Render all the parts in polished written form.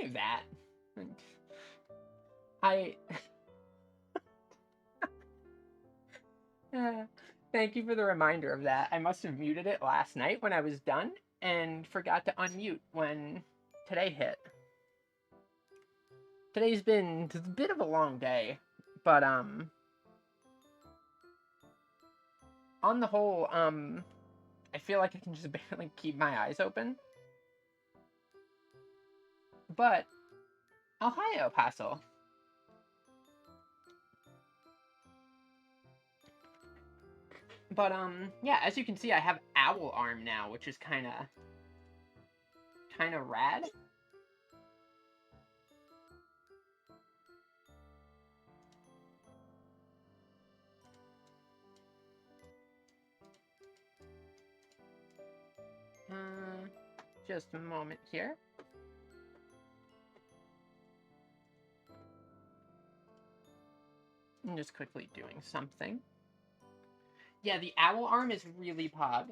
knew that. I... Thank you for the reminder of that. I must have muted it last night when I was done and forgot to unmute when today hit. Today's been a bit of a long day, but on the whole, I feel like I can just barely keep my eyes open. But, oh hi, El Paso. But, yeah, as you can see, I have owl arm now, which is kinda rad. Just a moment here. I'm just quickly doing something. Yeah, the owl arm is really pog.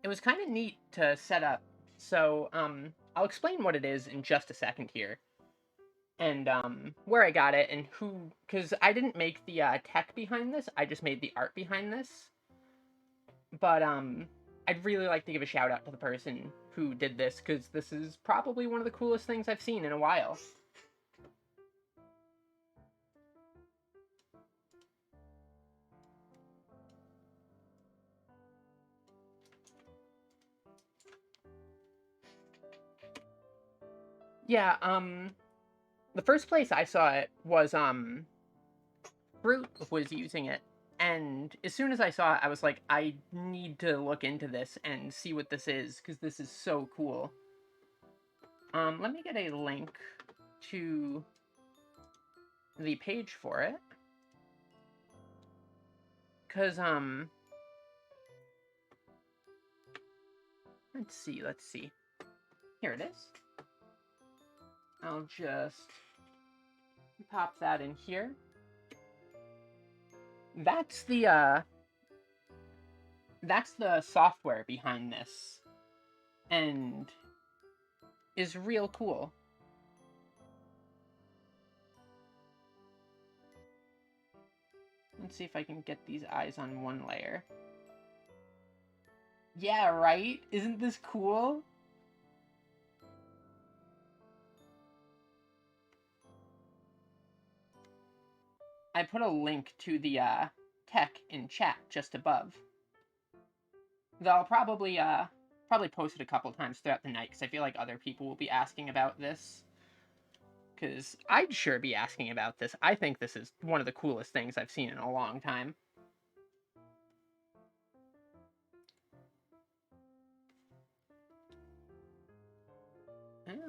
It was kind of neat to set up. So, I'll explain what it is in just a second here. And, where I got it and who... Because I didn't make the, tech behind this. I just made the art behind this. But, I'd really like to give a shout out to the person who did this, because this is probably one of the coolest things I've seen in a while. Yeah, the first place I saw it was, Fruit was using it. And as soon as I saw it, I was like, I need to look into this and see what this is, because this is so cool. Let me get a link to the page for it. Because, let's see. Here it is. I'll just pop that in here. That's the software behind this. And is real cool. Let's see if I can get these eyes on one layer. Yeah, right? Isn't this cool? I put a link to the tech in chat just above. Though I'll probably post it a couple times throughout the night, because I feel like other people will be asking about this. Because I'd sure be asking about this. I think this is one of the coolest things I've seen in a long time.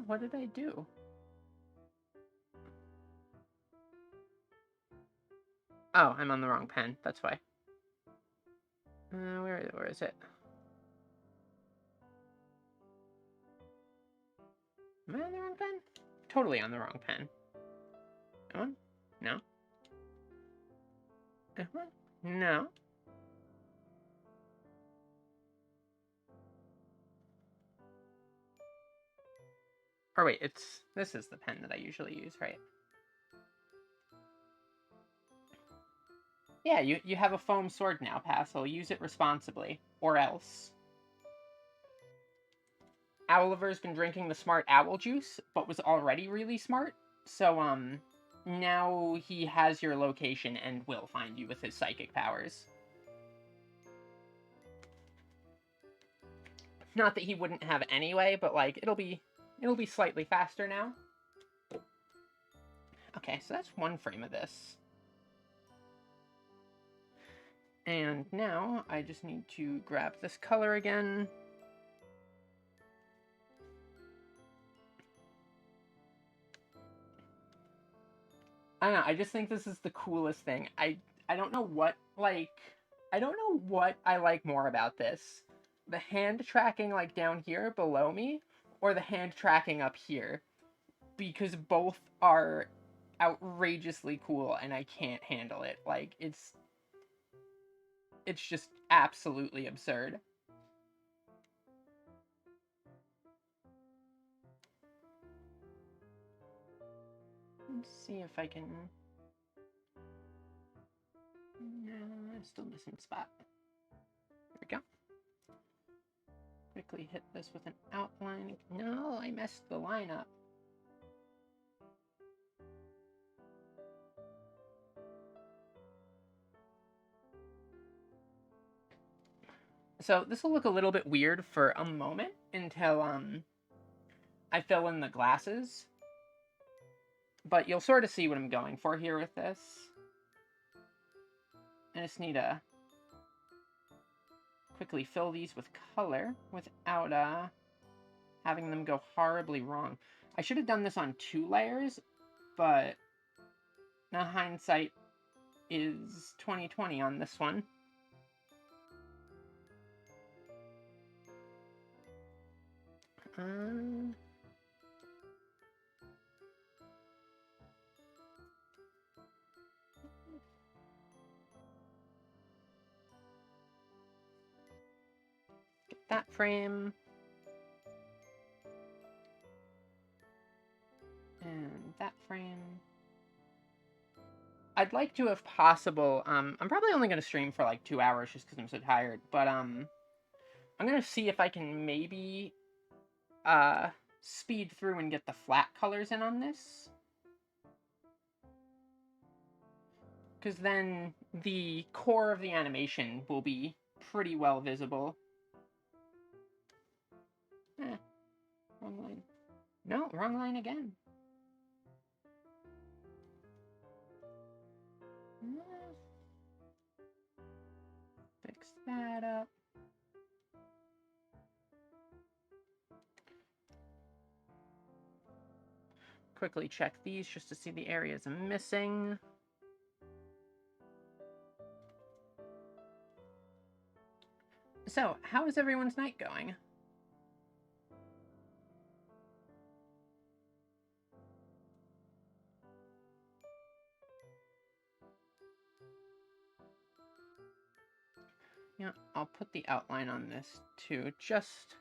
What did I do? Oh, I'm on the wrong pen. That's why. Where is it? Am I on the wrong pen? Totally on the wrong pen. That one? No. That one? No. Or wait, this is the pen that I usually use, right? Yeah, you have a foam sword now, Passel. Use it responsibly. Or else. Owliver's been drinking the smart owl juice, but was already really smart. So, now he has your location and will find you with his psychic powers. Not that he wouldn't have anyway, but, like, it'll be slightly faster now. Okay, so that's one frame of this. And now, I just need to grab this color again. I don't know, I just think this is the coolest thing. I don't know what, like... I don't know what I like more about this. The hand tracking, like, down here below me, or the hand tracking up here. Because both are outrageously cool, and I can't handle it. Like, it's just absolutely absurd. Let's see if I can... No, I'm still missing a spot. There we go. Quickly hit this with an outline. No, I messed the line up. So this will look a little bit weird for a moment until I fill in the glasses. But you'll sort of see what I'm going for here with this. I just need to quickly fill these with color without having them go horribly wrong. I should have done this on 2 layers, but now hindsight is 20/20 on this one. Get that frame. And that frame. I'd like to, if possible, I'm probably only going to stream for like 2 hours just because I'm so tired, but I'm going to see if I can maybe speed through and get the flat colors in on this. Because then the core of the animation will be pretty well visible. Wrong line. No, wrong line again. Fix that up. Quickly check these just to see the areas I'm missing. So, how is everyone's night going? Yeah, I'll put the outline on this too, just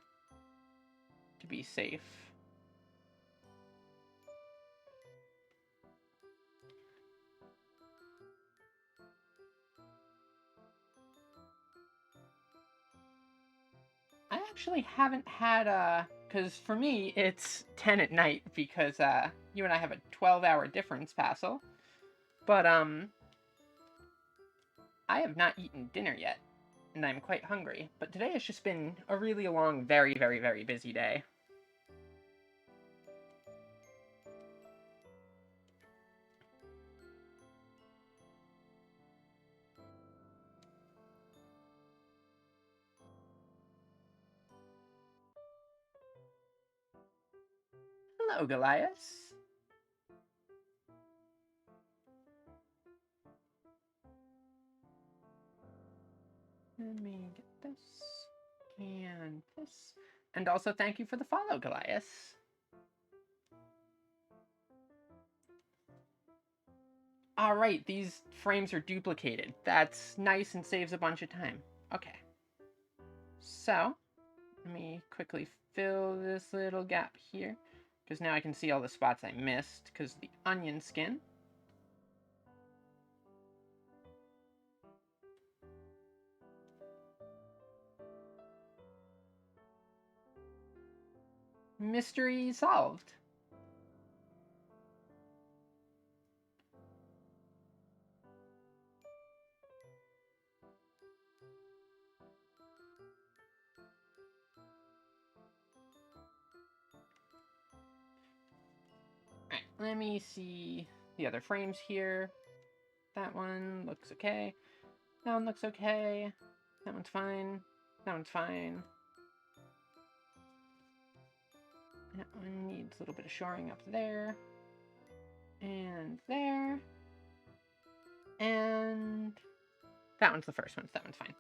to be safe. I actually haven't had, because for me, it's 10 at night, because, you and I have a 12-hour difference, Passel. But, I have not eaten dinner yet, and I'm quite hungry. But today has just been a really long, very, very, very busy day. Hello, Goliath. Let me get this and this. And also thank you for the follow, Goliath. Alright, these frames are duplicated. That's nice and saves a bunch of time. Okay. So, let me quickly fill this little gap here, because now I can see all the spots I missed because of the onion skin. Mystery solved. Alright, let me see the other frames here. That one looks okay. That one looks okay. That one's fine. That one's fine. That one needs a little bit of shoring up there. And there. And that one's the first one, so that one's fine.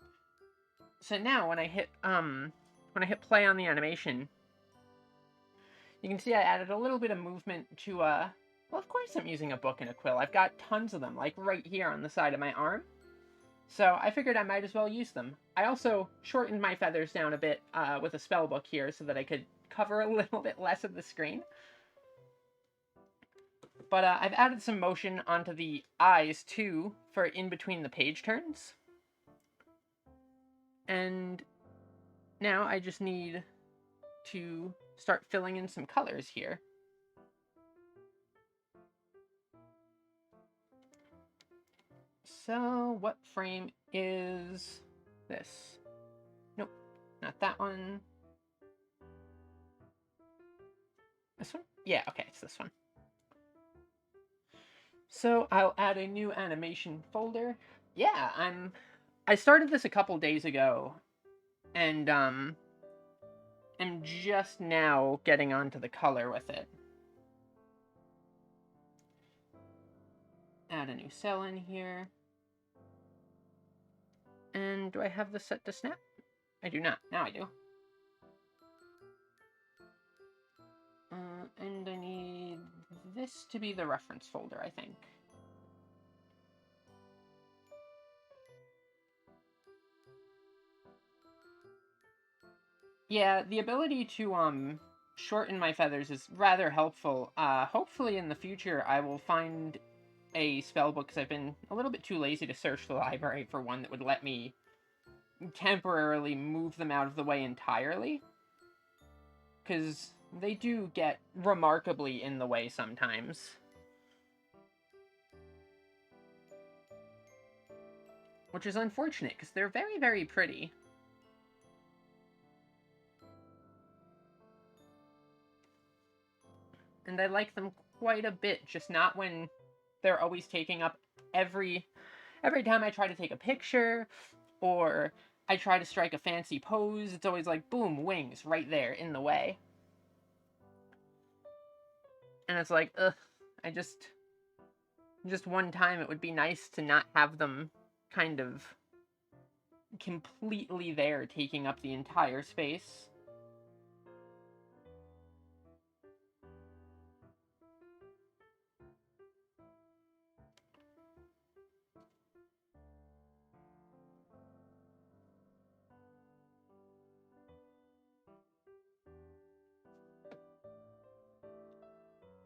So now when I hit play on the animation, you can see I added a little bit of movement to well, of course I'm using a book and a quill. I've got tons of them, like right here on the side of my arm. So I figured I might as well use them. I also shortened my feathers down a bit with a spell book here so that I could cover a little bit less of the screen. But I've added some motion onto the eyes too for in between the page turns. And now I just need to start filling in some colors here. So what frame is this? Nope, not that one. This one? Yeah, okay, it's this one. So I'll add a new animation folder. Yeah, I started this a couple days ago, and am just now getting onto the color with it. Add a new cell in here. And do I have this set to snap? I do not. Now I do. And I need this to be the reference folder, I think. Yeah, the ability to shorten my feathers is rather helpful. Hopefully in the future I will find a spell book, because I've been a little bit too lazy to search the library for one that would let me temporarily move them out of the way entirely. Because they do get remarkably in the way sometimes. Which is unfortunate, because they're very, very pretty. And I like them quite a bit, just not when they're always taking up every time I try to take a picture, or I try to strike a fancy pose, it's always like, boom, wings, right there, in the way. And it's like, ugh, just one time it would be nice to not have them kind of completely there, taking up the entire space.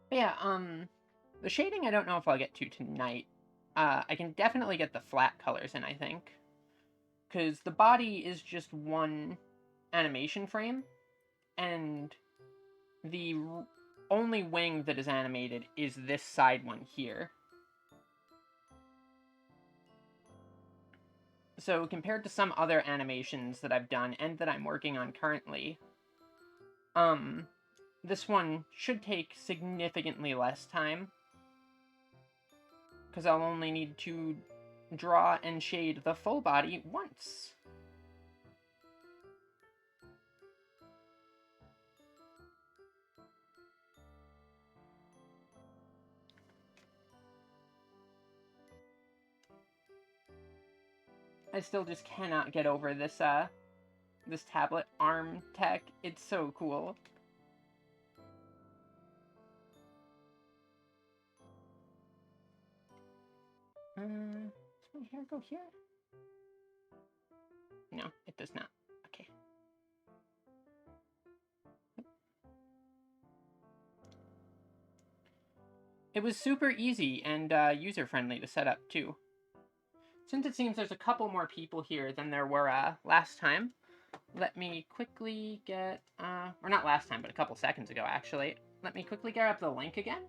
But yeah, the shading I don't know if I'll get to tonight. I can definitely get the flat colors in, I think. Because the body is just one animation frame, and the only wing that is animated is this side one here. So compared to some other animations that I've done and that I'm working on currently, this one should take significantly less time, because I'll only need to draw and shade the full body once. I still just cannot get over this this tablet arm tech. It's so cool. Does my hair go here? No, it does not. Okay. It was super easy and user-friendly to set up, too. Since it seems there's a couple more people here than there were last time, let me quickly get, or not last time, but a couple seconds ago, actually. Let me quickly grab the link again,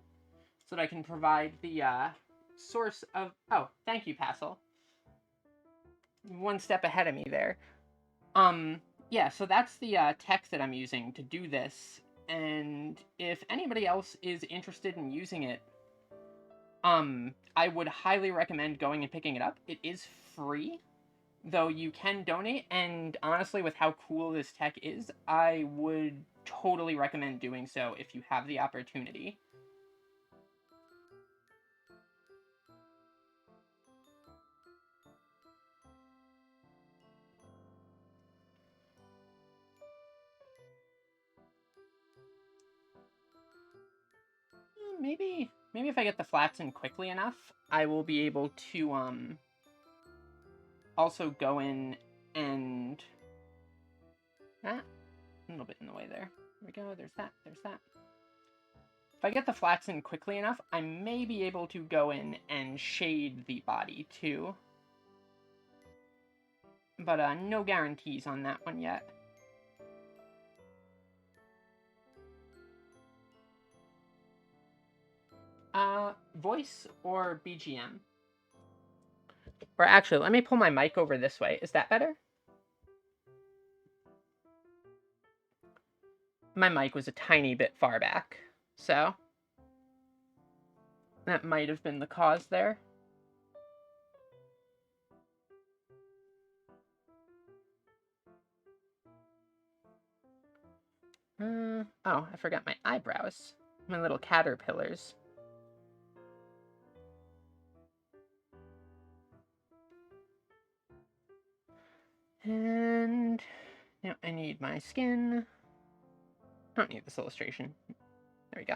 so that I can provide the source of... Oh, thank you, Passel. One step ahead of me there. Yeah, so that's the text that I'm using to do this, and if anybody else is interested in using it, I would highly recommend going and picking it up. It is free, though you can donate, and honestly, with how cool this tech is, I would totally recommend doing so if you have the opportunity. Maybe if I get the flats in quickly enough, I will be able to also go in and... a little bit in the way there. There we go, there's that, there's that. If I get the flats in quickly enough, I may be able to go in and shade the body too. But no guarantees on that one yet. Voice or BGM? Or actually, let me pull my mic over this way. Is that better? My mic was a tiny bit far back, so that might have been the cause there. Oh, I forgot my eyebrows. My little caterpillars. And now I need my skin. I don't need this illustration. There we go.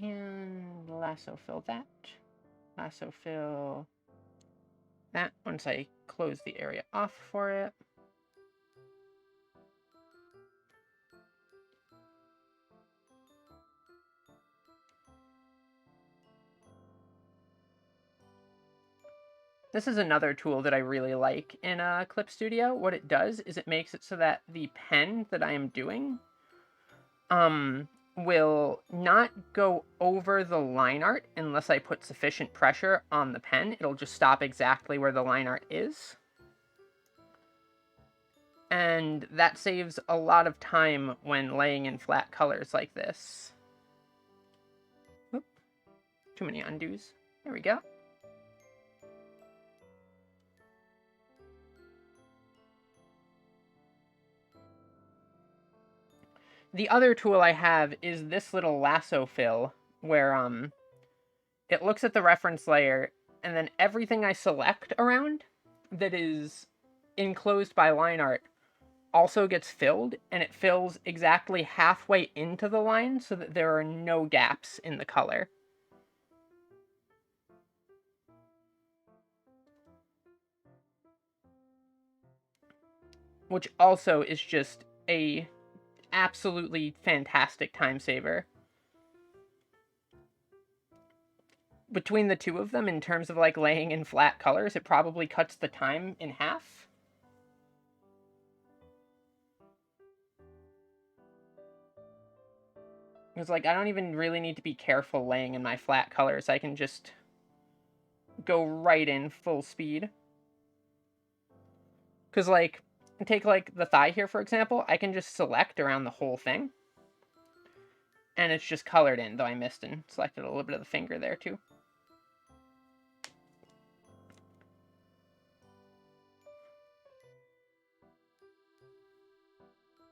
And lasso fill that. Lasso fill that once I close the area off for it. This is another tool that I really like in Clip Studio. What it does is it makes it so that the pen that I am doing will not go over the line art unless I put sufficient pressure on the pen. It'll just stop exactly where the line art is. And that saves a lot of time when laying in flat colors like this. Oop, too many undos. There we go. The other tool I have is this little lasso fill, where it looks at the reference layer, and then everything I select around that is enclosed by line art also gets filled, and it fills exactly halfway into the line so that there are no gaps in the color. Which also is just a absolutely fantastic time saver. Between the two of them, in terms of like laying in flat colors, it probably cuts the time in half. Because like I don't even really need to be careful laying in my flat colors. I can just go right in full speed. Because like, take like the thigh here for example, I can just select around the whole thing. And it's just colored in, though I missed and selected a little bit of the finger there too.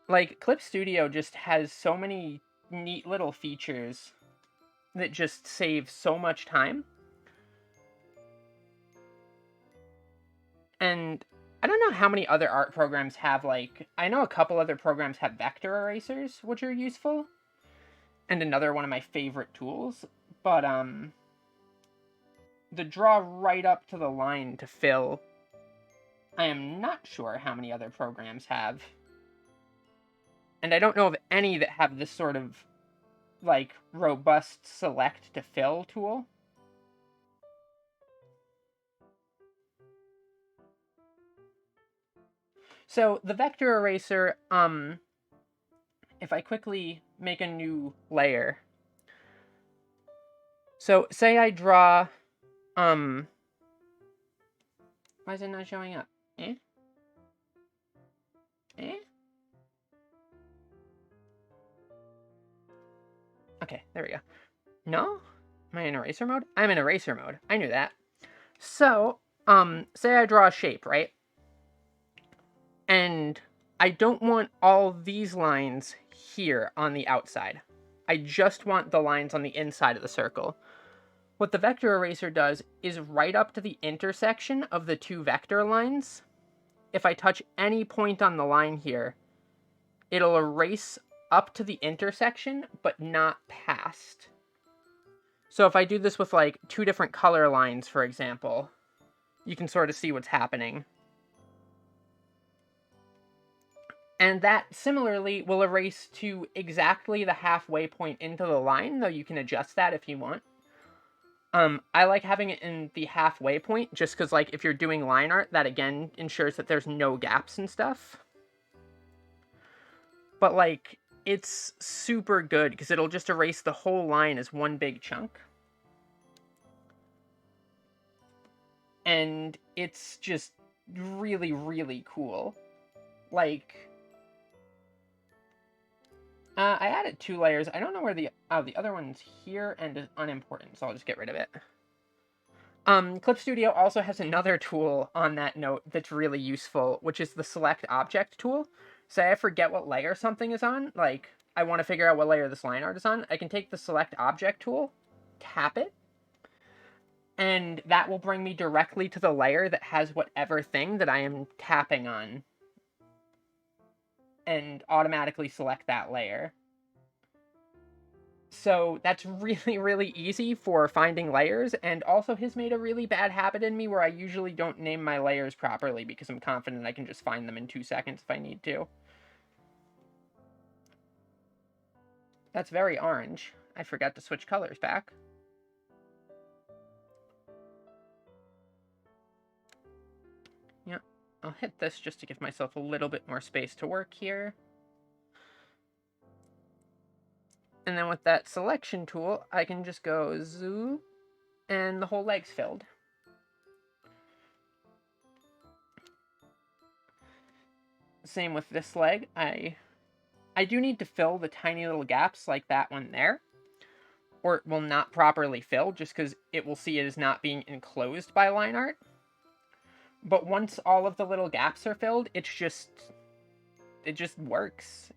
Like, Clip Studio just has so many neat little features that just save so much time. And I don't know how many other art programs have, like, I know a couple other programs have vector erasers, which are useful. And another one of my favorite tools. But, the draw right up to the line to fill, I am not sure how many other programs have. And I don't know of any that have this sort of, like, robust select to fill tool. So the vector eraser, if I quickly make a new layer. So say I draw, why is it not showing up? Eh? Okay, there we go. No? Am I in eraser mode? I'm in eraser mode. I knew that. So, say I draw a shape, right? And I don't want all these lines here on the outside. I just want the lines on the inside of the circle. What the vector eraser does is right up to the intersection of the two vector lines. If I touch any point on the line here, it'll erase up to the intersection, but not past. So if I do this with like 2 different color lines, for example, you can sort of see what's happening. And that similarly will erase to exactly the halfway point into the line, though you can adjust that if you want. I like having it in the halfway point just because, like, if you're doing line art, that again ensures that there's no gaps and stuff. But, like, it's super good because it'll just erase the whole line as one big chunk. And it's just really, really cool. Like, I added 2 layers. I don't know where the other one's here and is unimportant, so I'll just get rid of it. Clip Studio also has another tool on that note that's really useful, which is the Select Object tool. Say I forget what layer something is on, like, I want to figure out what layer this line art is on, I can take the Select Object tool, tap it, and that will bring me directly to the layer that has whatever thing that I am tapping on, and automatically select that layer. So that's really, really easy for finding layers, and also has made a really bad habit in me where I usually don't name my layers properly because I'm confident I can just find them in 2 seconds if I need to. That's very orange. I forgot to switch colors back. Yeah, I'll hit this just to give myself a little bit more space to work here. And then with that selection tool, I can just go zoom, and the whole leg's filled. Same with this leg. I do need to fill the tiny little gaps like that one there, or it will not properly fill just because it will see it as not being enclosed by line art. But once all of the little gaps are filled, it just works.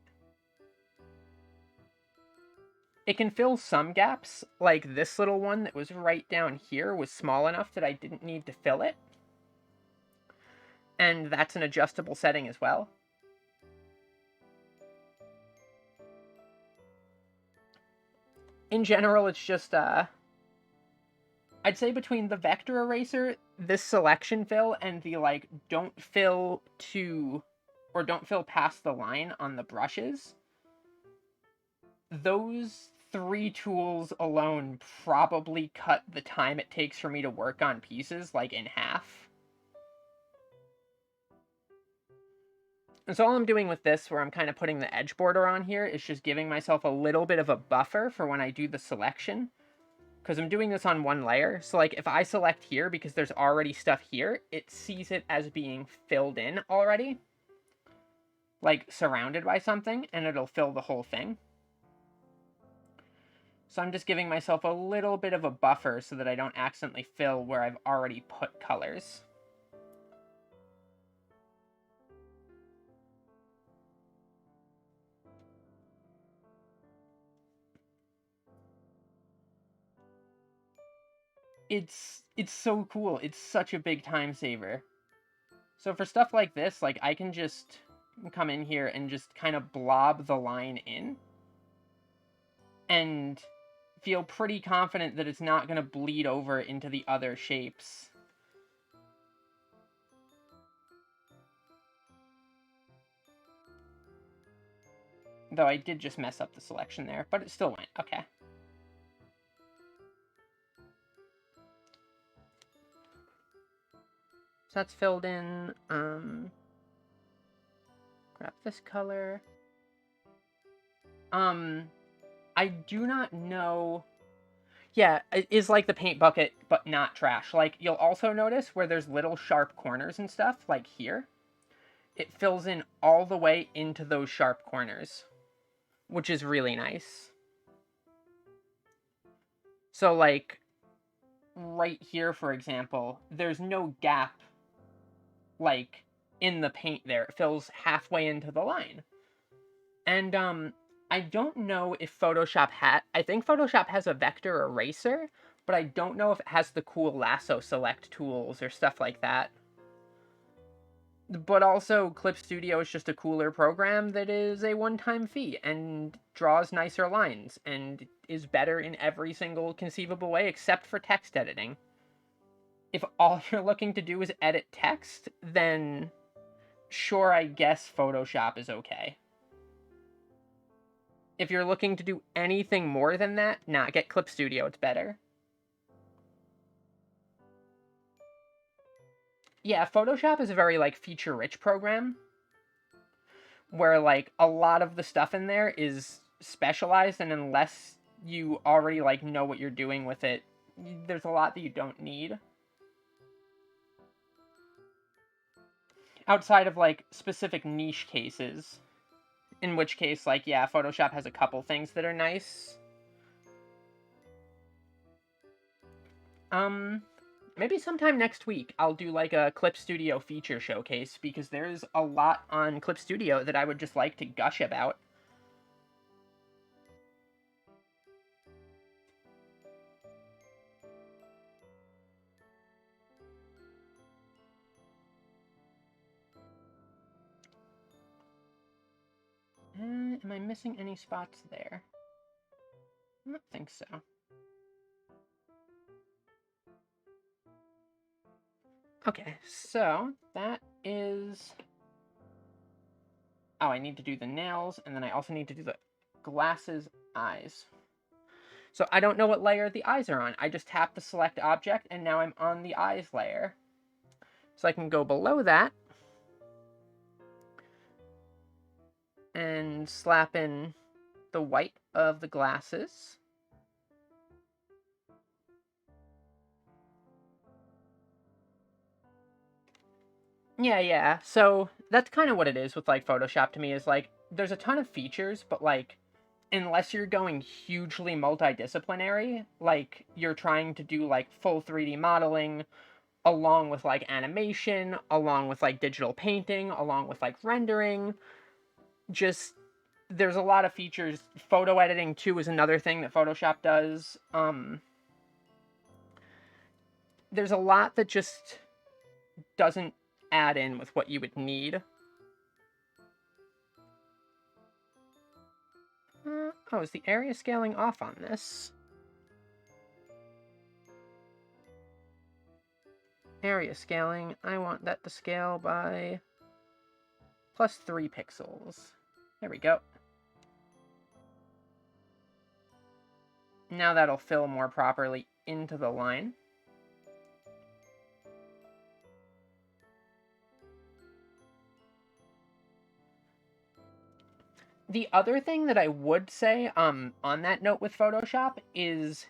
It can fill some gaps, like this little one that was right down here was small enough that I didn't need to fill it. And that's an adjustable setting as well. In general, it's just, I'd say between the vector eraser, this selection fill, and the, like, don't fill to, or don't fill past the line on the brushes, those 3 tools alone probably cut the time it takes for me to work on pieces, like, in half. And so all I'm doing with this, where I'm kind of putting the edge border on here, is just giving myself a little bit of a buffer for when I do the selection. Because I'm doing this on one layer, so like if I select here because there's already stuff here, it sees it as being filled in already. Like surrounded by something, and it'll fill the whole thing. So I'm just giving myself a little bit of a buffer so that I don't accidentally fill where I've already put colors. It's so cool. It's such a big time saver. So for stuff like this, like I can just come in here and just kind of blob the line in and feel pretty confident that it's not going to bleed over into the other shapes. Though I did just mess up the selection there, but it still went. Okay. So that's filled in. Grab this color. I do not know. Yeah, it is like the paint bucket, but not trash. Like, you'll also notice where there's little sharp corners and stuff, like here. It fills in all the way into those sharp corners, which is really nice. So, like, right here, for example, there's no gap, like, in the paint there. It fills halfway into the line. And, I don't know if Photoshop I think Photoshop has a vector eraser, but I don't know if it has the cool lasso select tools or stuff like that. But also, Clip Studio is just a cooler program that is a one-time fee and draws nicer lines and is better in every single conceivable way except for text editing. If all you're looking to do is edit text, then sure, I guess Photoshop is okay. If you're looking to do anything more than that, nah, get Clip Studio, it's better. Yeah, Photoshop is a very, like, feature-rich program, where, like, a lot of the stuff in there is specialized, and unless you already, like, know what you're doing with it, there's a lot that you don't need. Outside of, like, specific niche cases, in which case, like, yeah, Photoshop has a couple things that are nice. Um, Maybe sometime next week I'll do like a Clip Studio feature showcase because there's a lot on Clip Studio that I would just like to gush about. Am I missing any spots there? I don't think so. Okay, so that is... Oh, I need to do the nails, and then I also need to do the glasses eyes. So I don't know what layer the eyes are on. I just tap the select object, and now I'm on the eyes layer. So I can go below that and slap in the white of the glasses. Yeah. So that's kind of what it is with like Photoshop to me is like there's a ton of features, but like unless you're going hugely multidisciplinary, like you're trying to do like full 3D modeling along with like animation, along with like digital painting, along with like rendering, just there's a lot of features. Photo editing too is another thing that Photoshop does. There's a lot that just doesn't add in with what you would need. Oh, is the area scaling off on this? Area scaling, I want that to scale by plus 3 pixels. There we go. Now that'll fill more properly into the line. The other thing that I would say, on that note with Photoshop is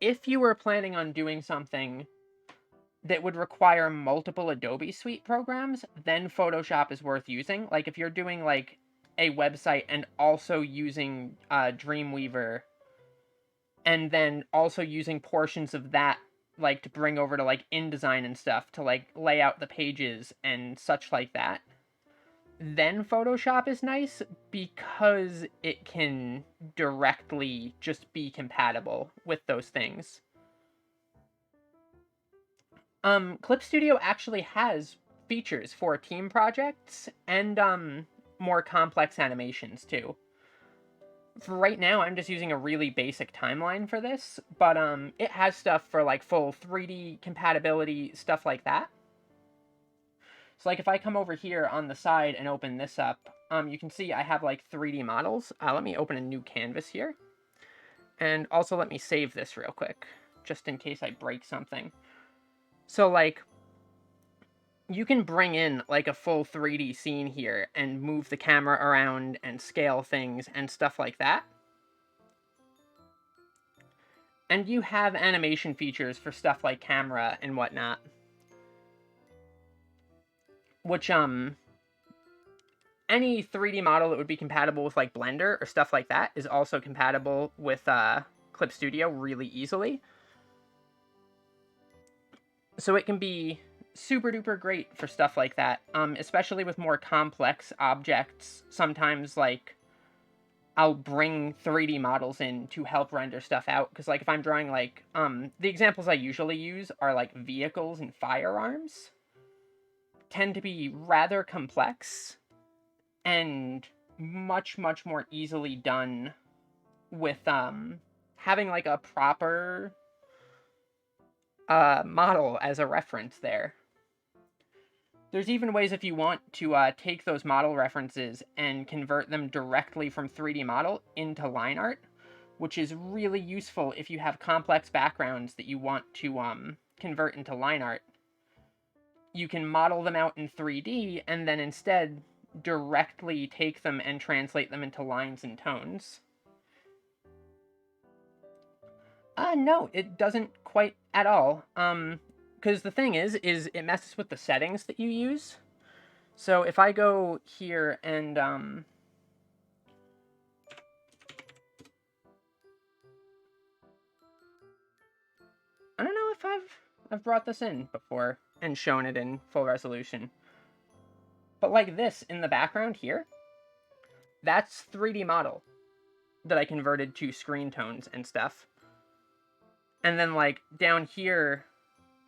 if you were planning on doing something that would require multiple Adobe Suite programs, then Photoshop is worth using. Like if you're doing like a website and also using Dreamweaver, and then also using portions of that like to bring over to like InDesign and stuff to like lay out the pages and such like that, then Photoshop is nice because it can directly just be compatible with those things. Clip Studio actually has features for team projects and more complex animations too. For right now, I'm just using a really basic timeline for this, but it has stuff for like full 3D compatibility, stuff like that. So like if I come over here on the side and open this up, you can see I have like 3D models. Let me open a new canvas here. And also let me save this real quick, just in case I break something. So like, you can bring in like a full 3D scene here and move the camera around and scale things and stuff like that. And you have animation features for stuff like camera and whatnot. Which, any 3D model that would be compatible with like Blender or stuff like that is also compatible with Clip Studio really easily. So it can be super duper great for stuff like that, especially with more complex objects. Sometimes like I'll bring 3D models in to help render stuff out because like if I'm drawing like the examples I usually use are like vehicles and firearms. tend to be rather complex and much, much more easily done with having like a proper model as a reference there. There's even ways if you want to take those model references and convert them directly from 3D model into line art, which is really useful if you have complex backgrounds that you want to convert into line art. You can model them out in 3D and then instead directly take them and translate them into lines and tones. No, it doesn't quite at all. Because the thing is it messes with the settings that you use. So if I go here and, I don't know if I've brought this in before and shown it in full resolution. But like this in the background here, that's 3D model that I converted to screen tones and stuff. And then like down here,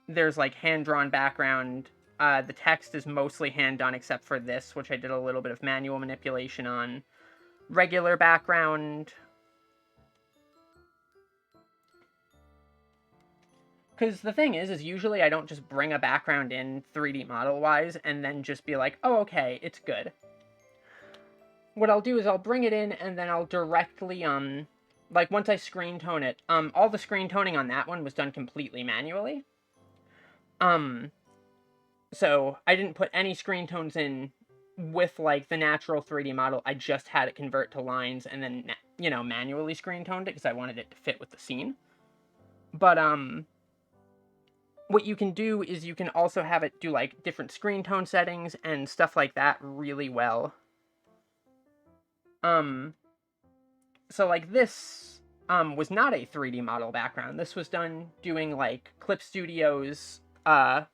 there's like hand-drawn background. The text is mostly hand-done except for this, which I did a little bit of manual manipulation on. Regular background. Because the thing is usually I don't just bring a background in 3D model-wise and then just be like, oh, okay, it's good. What I'll do is I'll bring it in and then I'll directly, like once I screen tone it, all the screen toning on that one was done completely manually. So I didn't put any screen tones in with like the natural 3D model. I just had it convert to lines and then, you know, manually screen toned it because I wanted it to fit with the scene. But, what you can do is you can also have it do like different screen tone settings and stuff like that really well. So like this, was not a 3D model background. This was done doing like Clip Studio's,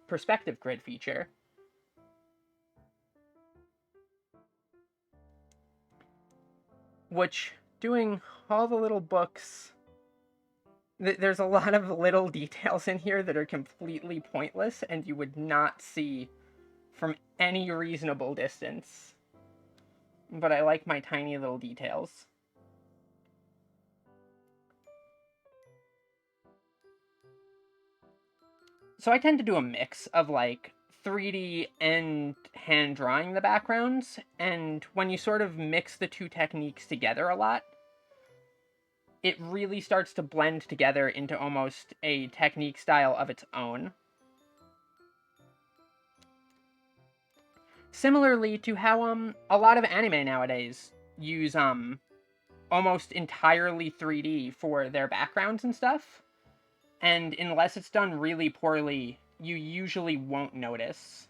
perspective grid feature. Which, doing all the little books, there's a lot of little details in here that are completely pointless and you would not see from any reasonable distance. But I like my tiny little details. So I tend to do a mix of like 3D and hand drawing the backgrounds, and when you sort of mix the two techniques together a lot, it really starts to blend together into almost a technique style of its own. Similarly to how a lot of anime nowadays use almost entirely 3D for their backgrounds and stuff. And unless it's done really poorly, you usually won't notice.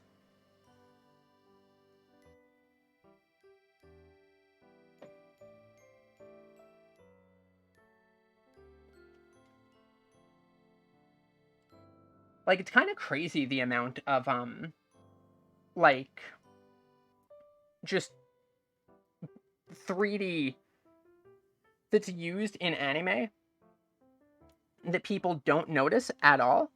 Like, it's kind of crazy the amount of, like, just 3D that's used in anime that people don't notice at all.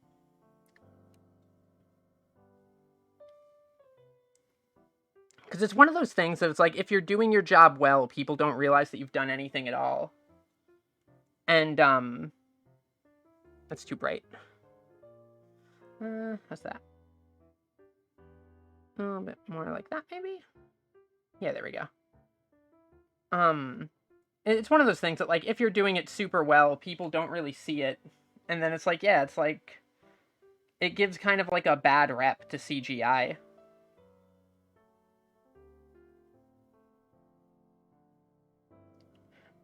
Because it's one of those things that it's like, if you're doing your job well, people don't realize that you've done anything at all. And, that's too bright. How's that? A little bit more like that, maybe? Yeah, there we go. It's one of those things that, like, if you're doing it super well, people don't really see it. And then it's like, yeah, it's like, it gives kind of like a bad rep to CGI.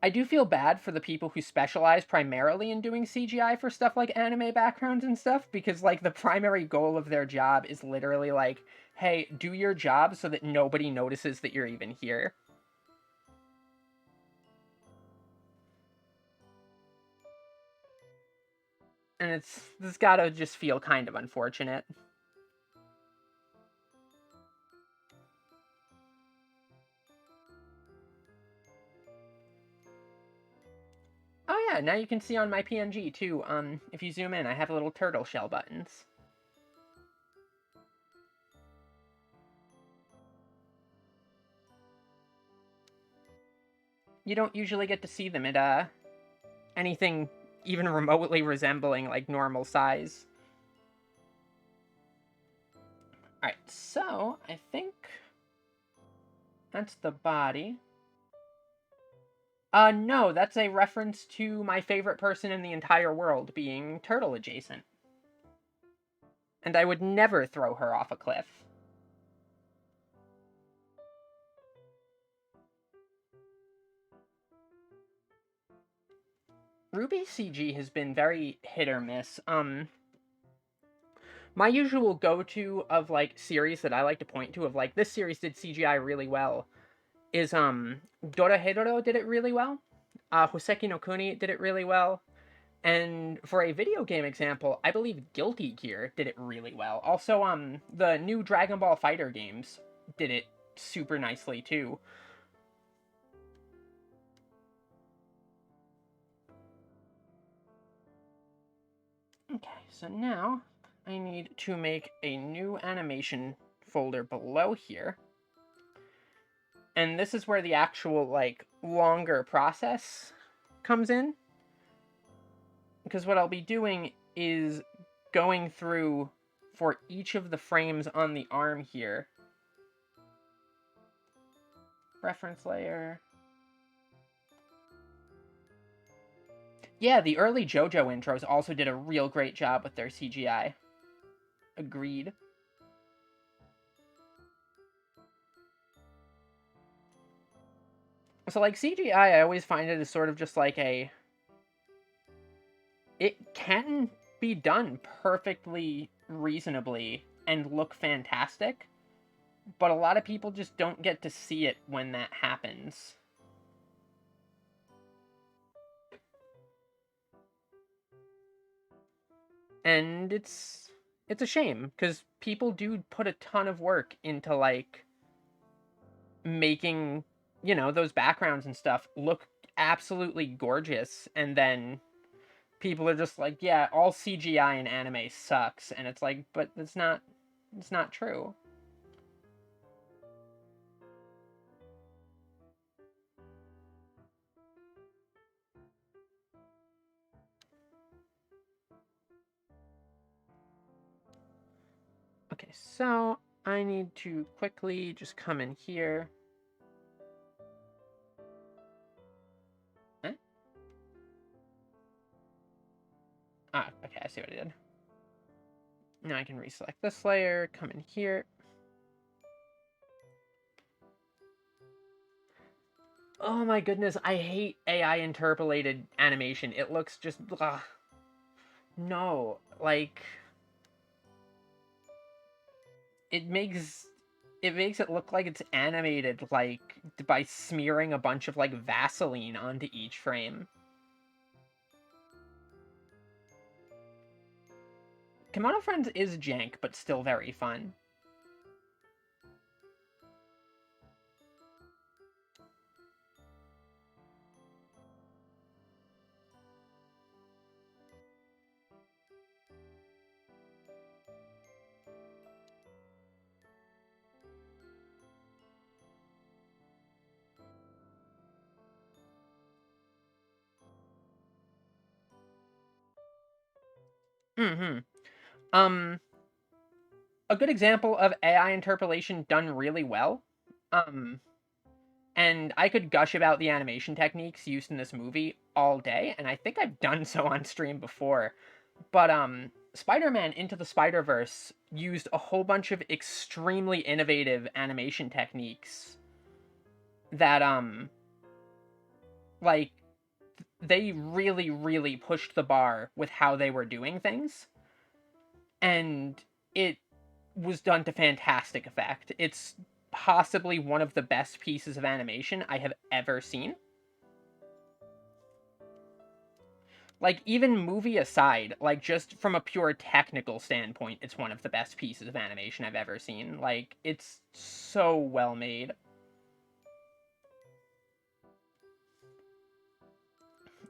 I do feel bad for the people who specialize primarily in doing CGI for stuff like anime backgrounds and stuff, because, like, the primary goal of their job is literally like, hey, do your job so that nobody notices that you're even here. And this gotta just feel kind of unfortunate. Oh yeah, now you can see on my PNG too, if you zoom in, I have little turtle shell buttons. You don't usually get to see them at anything even remotely resembling like normal size. Alright, so I think that's the body. No, that's a reference to my favorite person in the entire world being turtle adjacent. And I would never throw her off a cliff. Ruby CG has been very hit or miss. My usual go-to of like series that I like to point to of like this series did CGI really well is Dorohedoro did it really well. Hoseki no Kuni did it really well. And for a video game example, I believe Guilty Gear did it really well. Also, the new Dragon Ball Fighter games did it super nicely too. Okay, so now I need to make a new animation folder below here. And this is where the actual, like, longer process comes in. Because what I'll be doing is going through for each of the frames on the arm here. Reference layer. Yeah, the early JoJo intros also did a real great job with their CGI. Agreed. So, like, CGI, I always find it as sort of just like a... It can be done perfectly reasonably and look fantastic, but a lot of people just don't get to see it when that happens. And it's a shame, because people do put a ton of work into, like, making, you know, those backgrounds and stuff look absolutely gorgeous, and then people are just like, yeah, all CGI in anime sucks, and it's like, but it's not true. Okay, so I need to quickly just come in here. Eh? Ah, okay, I see what I did. Now I can reselect this layer, come in here. Oh my goodness, I hate AI interpolated animation. It looks just... Ugh. No, like... It makes it look like it's animated, like, by smearing a bunch of, like, Vaseline onto each frame. Kimono Friends is jank, but still very fun. Mm-hmm. A good example of AI interpolation done really well. And I could gush about the animation techniques used in this movie all day, and I think I've done so on stream before. But Spider-Man Into the Spider-Verse used a whole bunch of extremely innovative animation techniques that like they really really pushed the bar with how they were doing things. And it was done to fantastic effect. It's possibly one of the best pieces of animation I have ever seen. Like, even movie aside, like, just from a pure technical standpoint, it's one of the best pieces of animation I've ever seen. Like, it's so well made.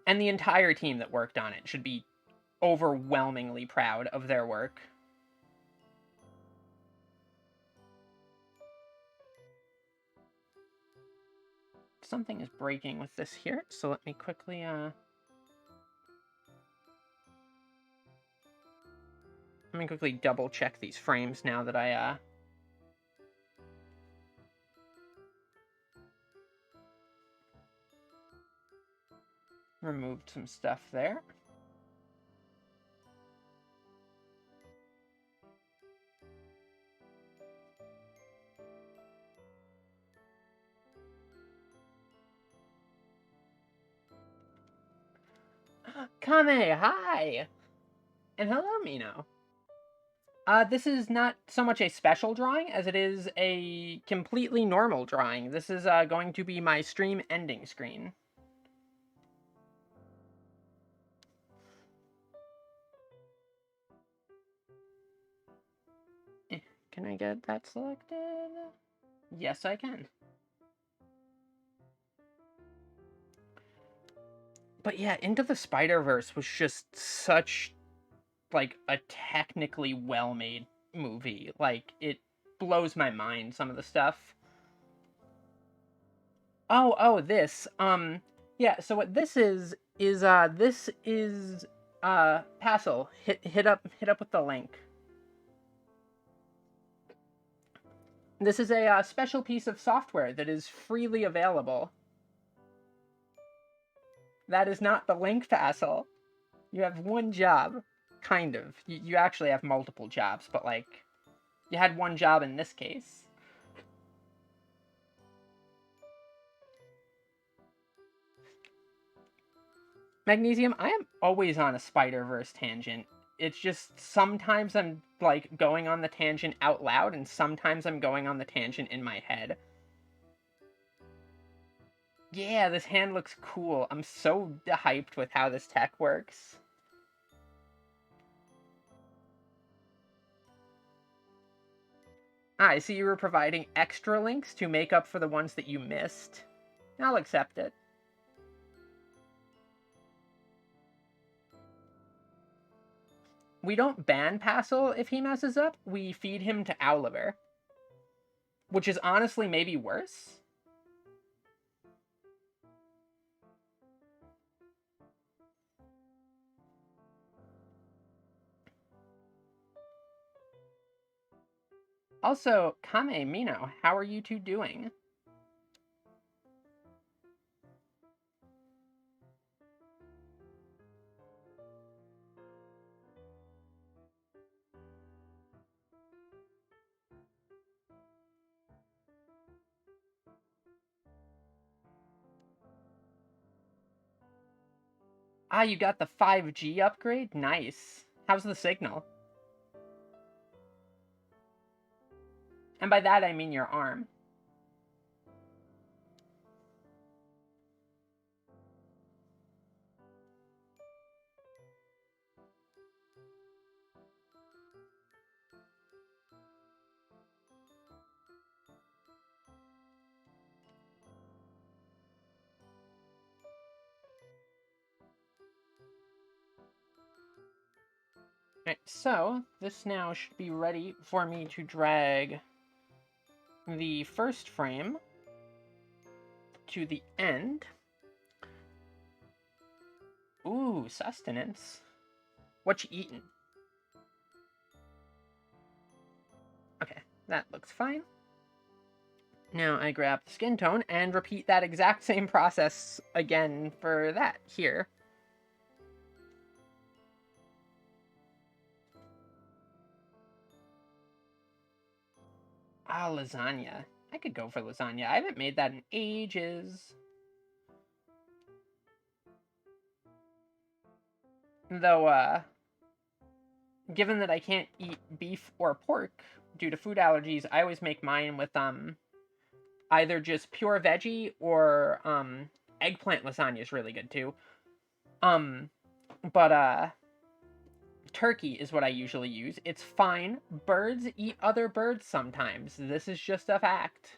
And the entire team that worked on it should be overwhelmingly proud of their work. something is breaking with this here, so let me quickly, let me quickly double check these frames now that I, removed some stuff there. Kame, hi! And hello, Mino. This is not so much a special drawing as it is a completely normal drawing. This is, going to be my stream ending screen. Can I get that selected? Yes, I can. But yeah, Into the Spider-Verse was just such, like, a technically well-made movie. Like, it blows my mind, some of the stuff. Oh, this. Yeah, so what this is, Passel. Hit up with the link. This is a special piece of software that is freely available. That is not the link, Passel. You have one job. Kind of. You actually have multiple jobs, but, like, you had one job in this case. Magnesium, I am always on a Spider-Verse tangent. It's just sometimes I'm, like, going on the tangent out loud, and sometimes I'm going on the tangent in my head. Yeah, this hand looks cool. I'm so hyped with how this tech works. I see you were providing extra links to make up for the ones that you missed. I'll accept it. We don't ban Passel if he messes up, we feed him to Owliver. Which is honestly maybe worse. Also, Kame, Mino, how are you two doing? Ah, you got the 5G upgrade? Nice. How's the signal? And by that I mean your arm. Alright, so this now should be ready for me to drag the first frame to the end. Ooh, sustenance. What you eating? Okay, that looks fine. Now I grab the skin tone and repeat that exact same process again for that here. Ah, lasagna. I could go for lasagna. I haven't made that in ages. Though, given that I can't eat beef or pork due to food allergies, I always make mine with, either just pure veggie or, eggplant lasagna is really good too. But, turkey is what I usually use. It's fine. Birds eat other birds sometimes. This is just a fact.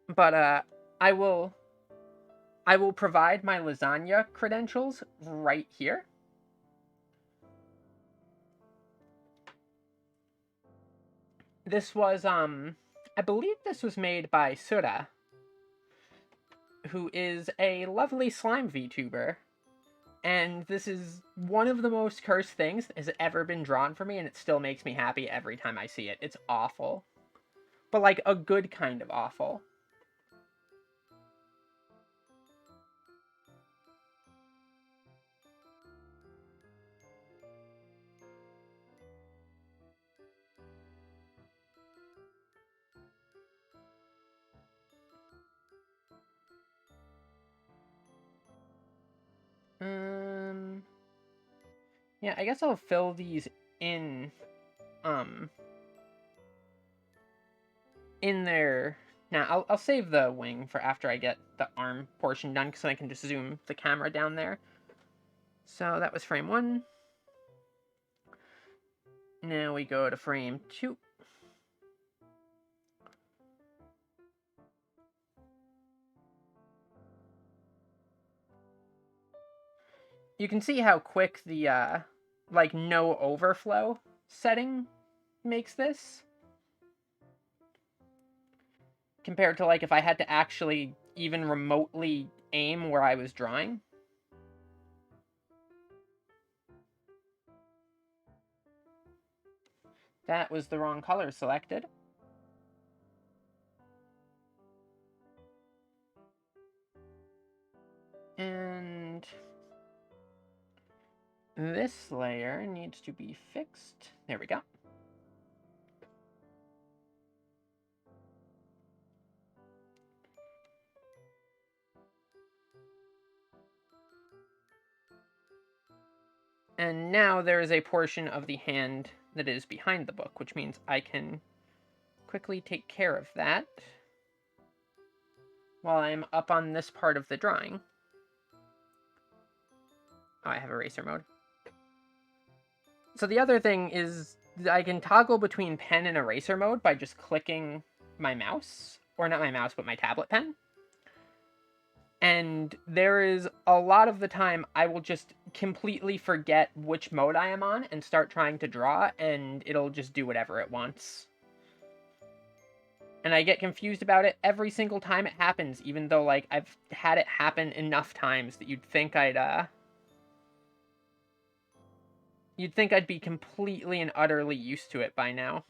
But, I will provide my lasagna credentials right here. This was, I believe this was made by Sura, who is a lovely slime VTuber. And this is one of the most cursed things that has ever been drawn for me, and it still makes me happy every time I see it. It's awful. But, like, a good kind of awful. Yeah, I guess I'll fill these in, um, in there. Now, I'll save the wing for after I get the arm portion done, so I can just zoom the camera down there. So that was frame 1. Now we go to frame 2. You can see how quick the, like, no overflow setting makes this. Compared to, like, if I had to actually even remotely aim where I was drawing. That was the wrong color selected. And this layer needs to be fixed. There we go. And now there is a portion of the hand that is behind the book, which means I can quickly take care of that while I'm up on this part of the drawing. Oh, I have eraser mode. So the other thing is I can toggle between pen and eraser mode by just clicking my mouse. Or not my mouse, but my tablet pen. And there is a lot of the time I will just completely forget which mode I am on and start trying to draw, and it'll just do whatever it wants. And I get confused about it every single time it happens, even though, like, I've had it happen enough times that you'd think I'd be completely and utterly used to it by now.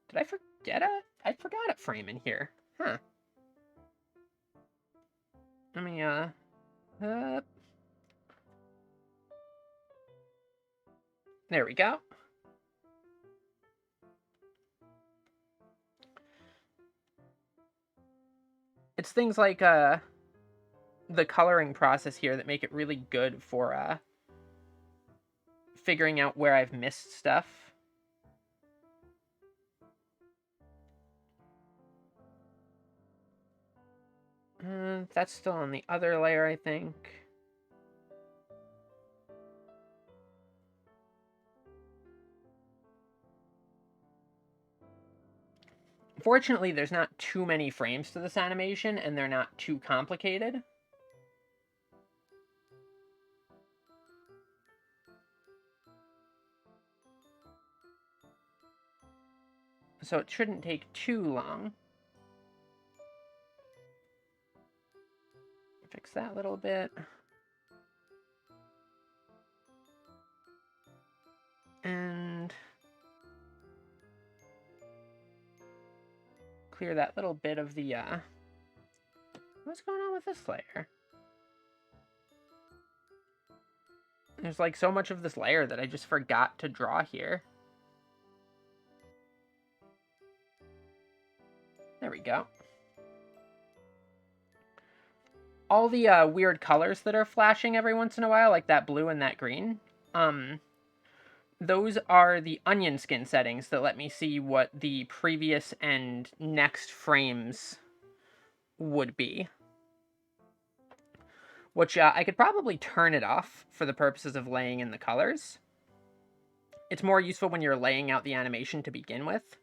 Did I forget I forgot a frame in here. Huh. Let me, there we go. It's things like, the coloring process here that make it really good for, figuring out where I've missed stuff. That's still on the other layer, I think. Fortunately, there's not too many frames to this animation, and they're not too complicated. So it shouldn't take too long. Fix that little bit. And clear that little bit of the, what's going on with this layer? There's, like, so much of this layer that I just forgot to draw here. There we go. All the weird colors that are flashing every once in a while, like that blue and that green, those are the onion skin settings that let me see what the previous and next frames would be. Which I could probably turn it off for the purposes of laying in the colors. It's more useful when you're laying out the animation to begin with.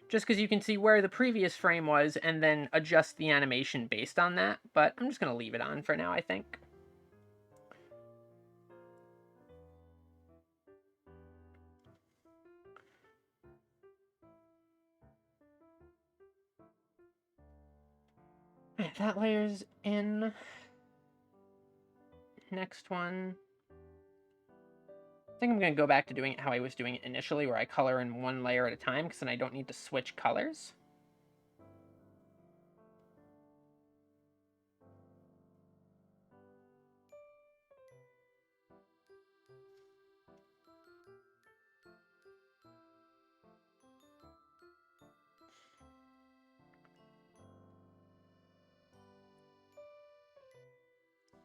Just because you can see where the previous frame was and then adjust the animation based on that. But I'm just going to leave it on for now, I think. Alright, that layer's in. Next one. I think I'm going to go back to doing it how I was doing it initially, where I color in one layer at a time, because then I don't need to switch colors.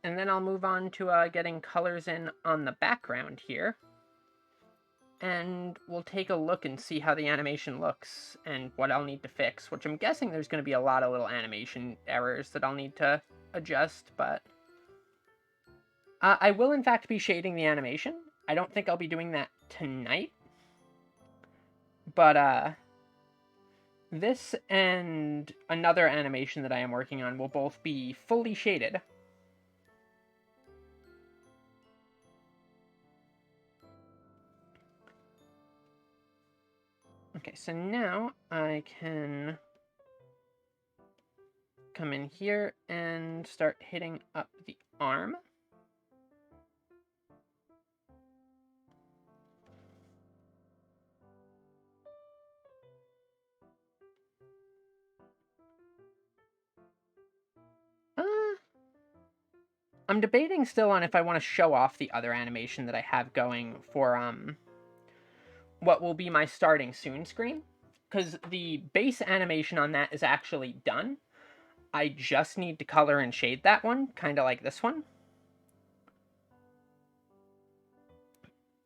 And then I'll move on to getting colors in on the background here. And we'll take a look and see how the animation looks and what I'll need to fix, which I'm guessing there's going to be a lot of little animation errors that I'll need to adjust, but I will in fact be shading the animation. I don't think I'll be doing that tonight, but this and another animation that I am working on will both be fully shaded. Okay, so now I can come in here and start hitting up the arm. I'm debating still on if I want to show off the other animation that I have going for what will be my starting soon screen, because the base animation on that is actually done. I just need to color and shade that one, kind of like this one.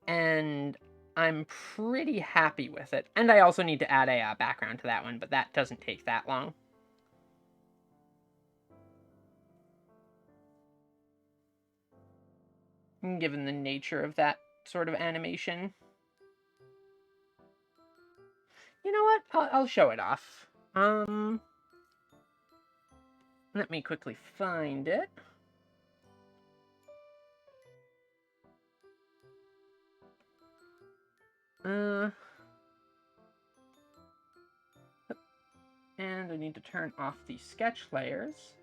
And I'm pretty happy with it. And I also need to add a background to that one, but that doesn't take that long. Given the nature of that sort of animation. You know what? I'll show it off. Let me quickly find it. And I need to turn off the sketch layers.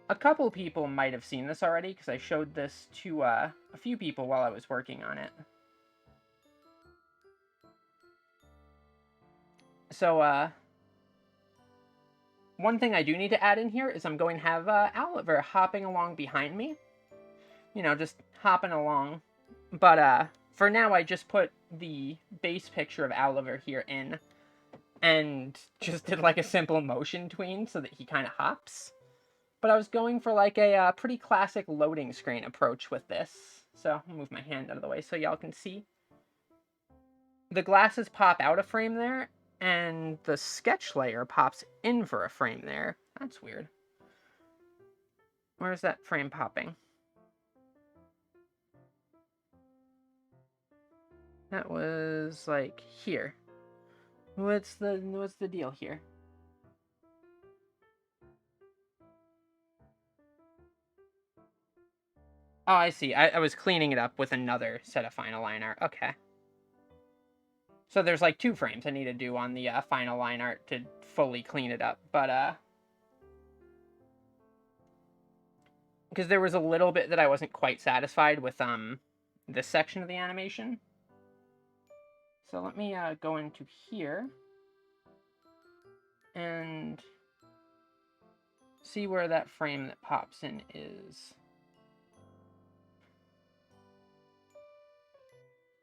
A couple people might have seen this already, because I showed this to a few people while I was working on it. So, one thing I do need to add in here is I'm going to have Oliver hopping along behind me. You know, just hopping along. But, for now, I just put the base picture of Oliver here in, and just did like a simple motion tween so that he kind of hops. But I was going for like a pretty classic loading screen approach with this. So I'll move my hand out of the way so y'all can see. The glasses pop out of frame there, and the sketch layer pops in for a frame there. That's weird. Where's that frame popping? That was like here. What's the deal here? Oh, I see. I was cleaning it up with another set of final line art. Okay. So there's like 2 frames I need to do on the final line art to fully clean it up. But, because there was a little bit that I wasn't quite satisfied with this section of the animation. So let me go into here and see where that frame that pops in is.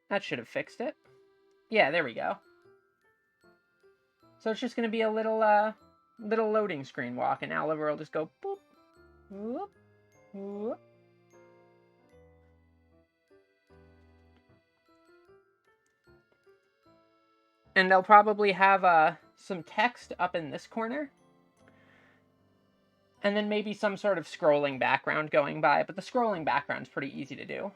That should have fixed it. Yeah, there we go. So it's just going to be a little loading screen walk, and Oliver will just go boop, whoop, whoop. And they'll probably have some text up in this corner. And then maybe some sort of scrolling background going by, but the scrolling background's pretty easy to do.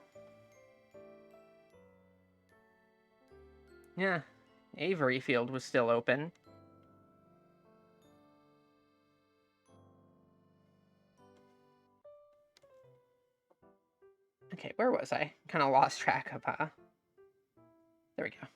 Yeah, Avery Field was still open. Okay, where was I? Kind of lost track of, There we go.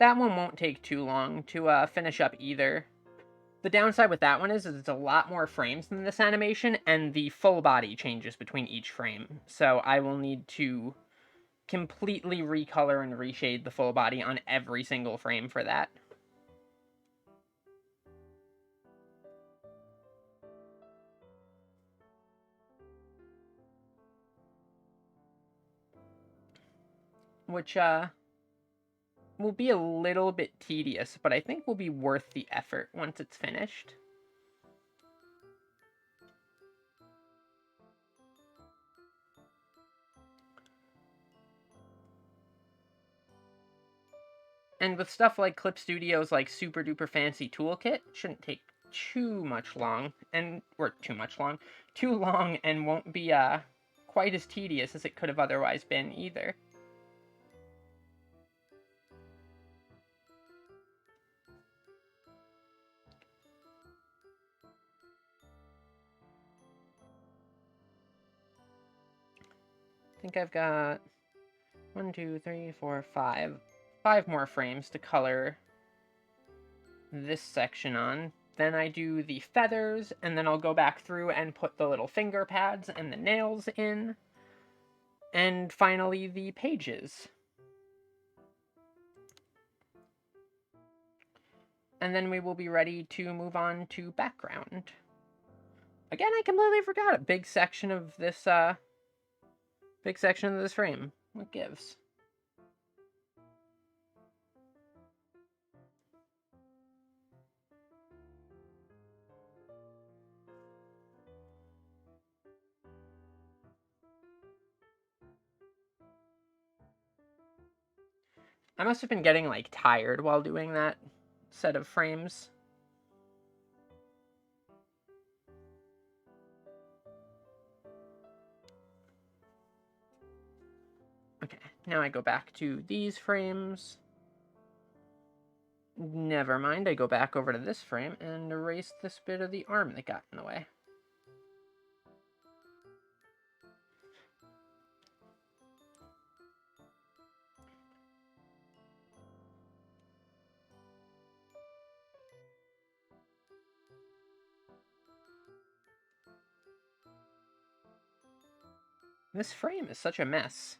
that one won't take too long to finish up either. The downside with that one is it's a lot more frames than this animation, and the full body changes between each frame. So I will need to completely recolor and reshade the full body on every single frame for that. Which will be a little bit tedious, but I think will be worth the effort once it's finished. And with stuff like Clip Studio's like super duper fancy toolkit, it shouldn't take too long, and too long, and won't be quite as tedious as it could have otherwise been either. I think I've got 1, 2, 3, 4, 5 more frames to color this section on. Then I do the feathers, and then I'll go back through and put the little finger pads and the nails in. And finally, the pages. And then we will be ready to move on to background. Again, I completely forgot a big section of this frame. What gives? I must have been getting like tired while doing that set of frames. Okay, now I go back to these frames. Never mind, I go back over to this frame and erase this bit of the arm that got in the way. This frame is such a mess.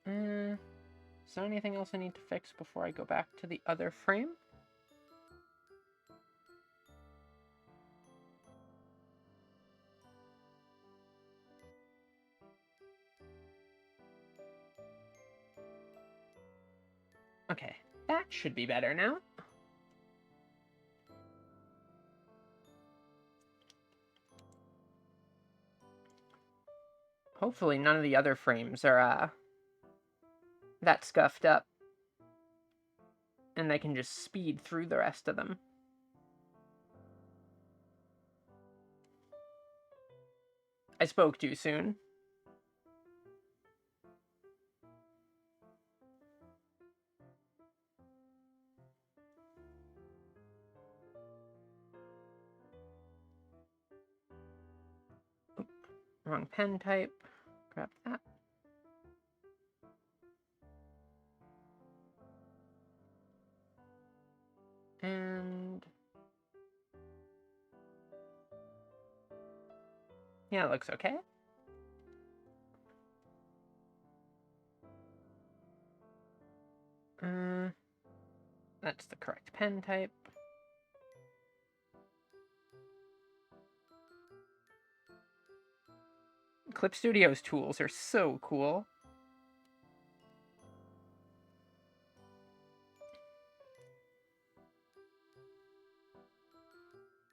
Is there anything else I need to fix before I go back to the other frame? Okay, that should be better now. Hopefully none of the other frames are that scuffed up, and I can just speed through the rest of them. I spoke too soon. Oop, wrong pen type. Grab that. And yeah, it looks okay. That's the correct pen type. Clip Studio's tools are so cool.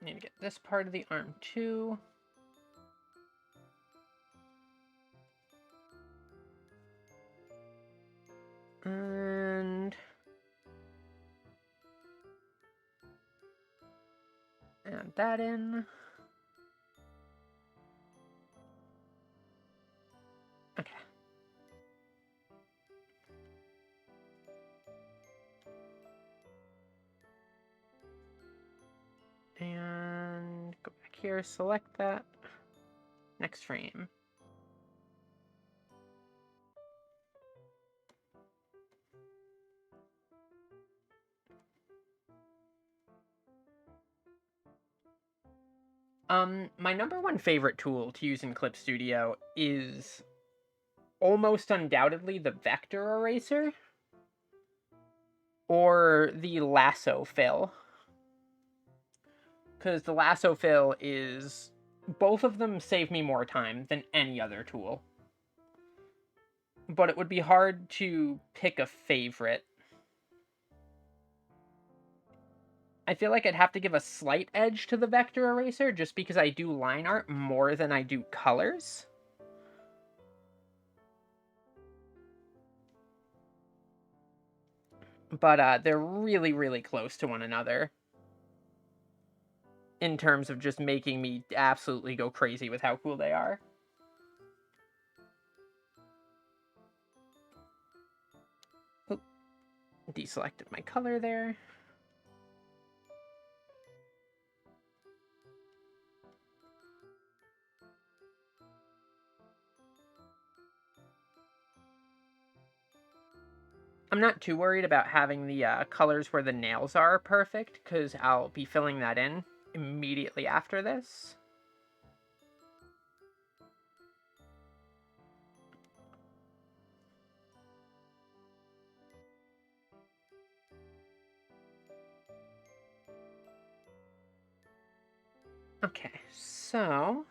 Need to get this part of the arm too. And add that in. Okay. And go back here, select that. Next frame. My number one favorite tool to use in Clip Studio is almost undoubtedly the vector eraser or the lasso fill. Because the lasso fill is... both of them save me more time than any other tool. But it would be hard to pick a favorite. I feel like I'd have to give a slight edge to the vector eraser just because I do line art more than I do colors. But they're really, really close to one another in terms of just making me absolutely go crazy with how cool they are. Oop. Deselected my color there. I'm not too worried about having the colors where the nails are perfect, because I'll be filling that in immediately after this. Okay, so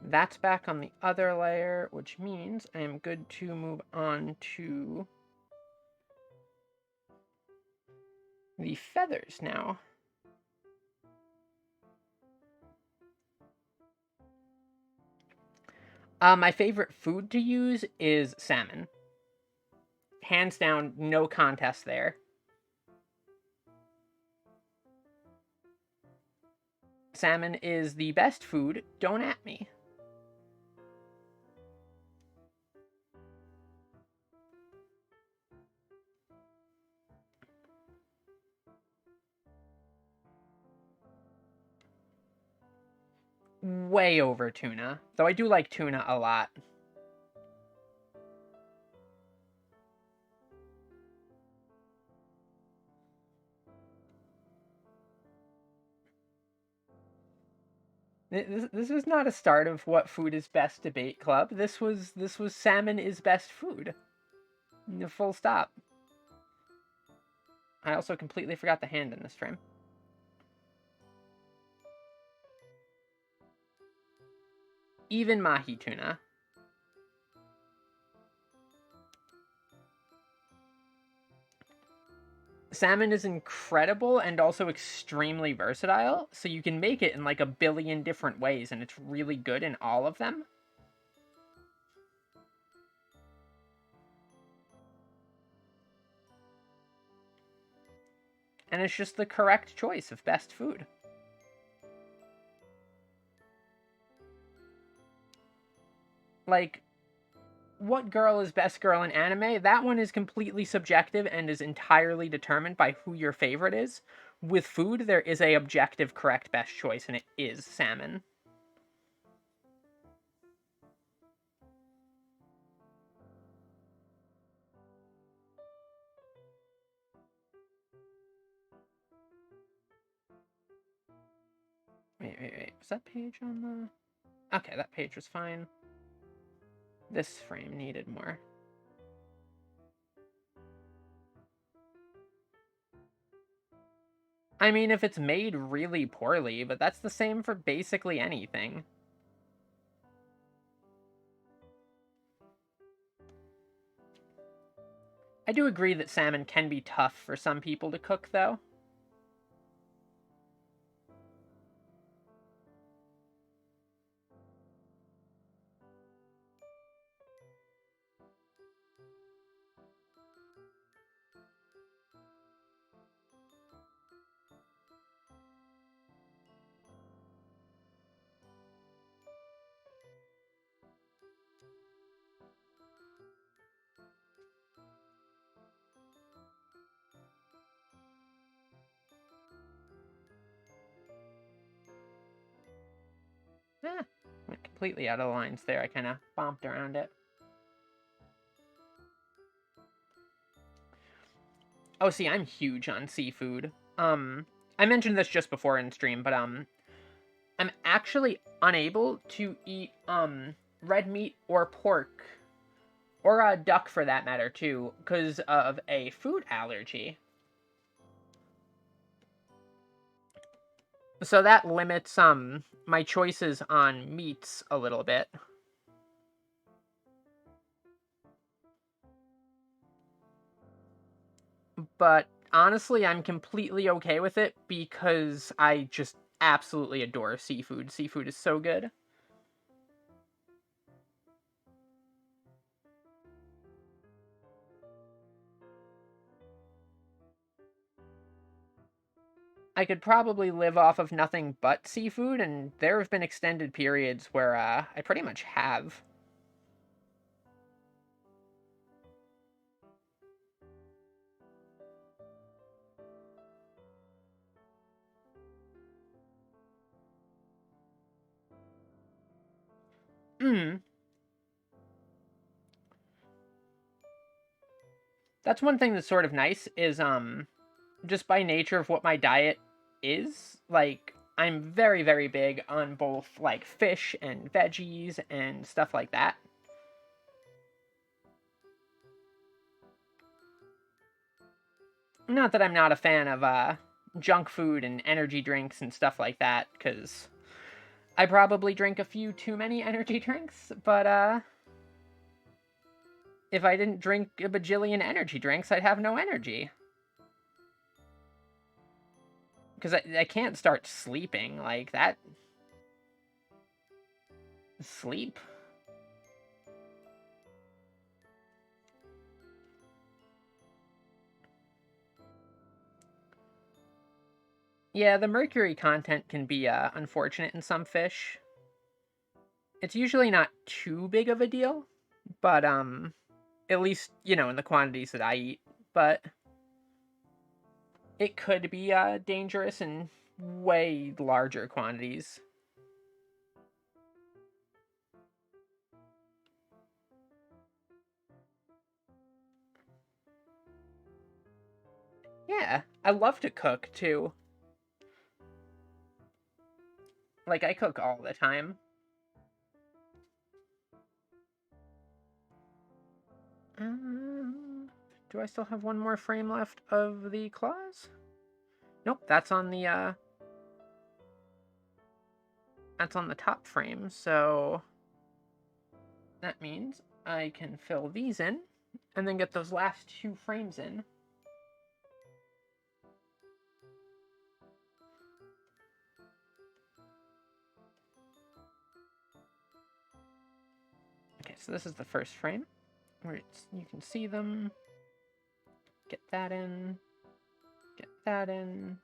that's back on the other layer, which means I am good to move on to the feathers now. My favorite food to use is salmon. Hands down, no contest there. Salmon is the best food, don't at me. Way over tuna, though I do like tuna a lot. This was not a start of what food is best debate club. This was salmon is best food. Full stop. I also completely forgot the hand in this frame. Even mahi tuna. Salmon is incredible and also extremely versatile, so you can make it in like a billion different ways, and it's really good in all of them. And it's just the correct choice of best food. Like, what girl is best girl in anime? That one is completely subjective and is entirely determined by who your favorite is. With food, there is a objective correct best choice, and it is salmon. Wait. Was that page on the... Okay, that page was fine. This frame needed more. I mean, if it's made really poorly, but that's the same for basically anything. I do agree that salmon can be tough for some people to cook, though. Went completely out of the lines there. I kind of bomped around it. Oh, see, I'm huge on seafood. I mentioned this just before in stream, but I'm actually unable to eat red meat or pork or duck for that matter too because of a food allergy. So that limits my choices on meats a little bit. But honestly, I'm completely okay with it because I just absolutely adore seafood. Seafood is so good. I could probably live off of nothing but seafood, and there have been extended periods where I pretty much have. Mm, that's one thing that's sort of nice is just by nature of what my diet is, like I'm very very big on both like fish and veggies and stuff like that. Not that I'm not a fan of junk food and energy drinks and stuff like that cuz I probably drink a few too many energy drinks, but if I didn't drink a bajillion energy drinks, I'd have no energy. Because I can't start sleeping like that. Sleep? Yeah, the mercury content can be unfortunate in some fish. It's usually not too big of a deal, but at least in the quantities that I eat. But it could be dangerous in way larger quantities. Yeah, I love to cook too. Like I cook all the time. Um, do I still have one more frame left of the claws? Nope, that's on the top frame, so that means I can fill these in and then get those last two frames in. Okay, so this is the first frame where you can see them. Get that in. Get that in.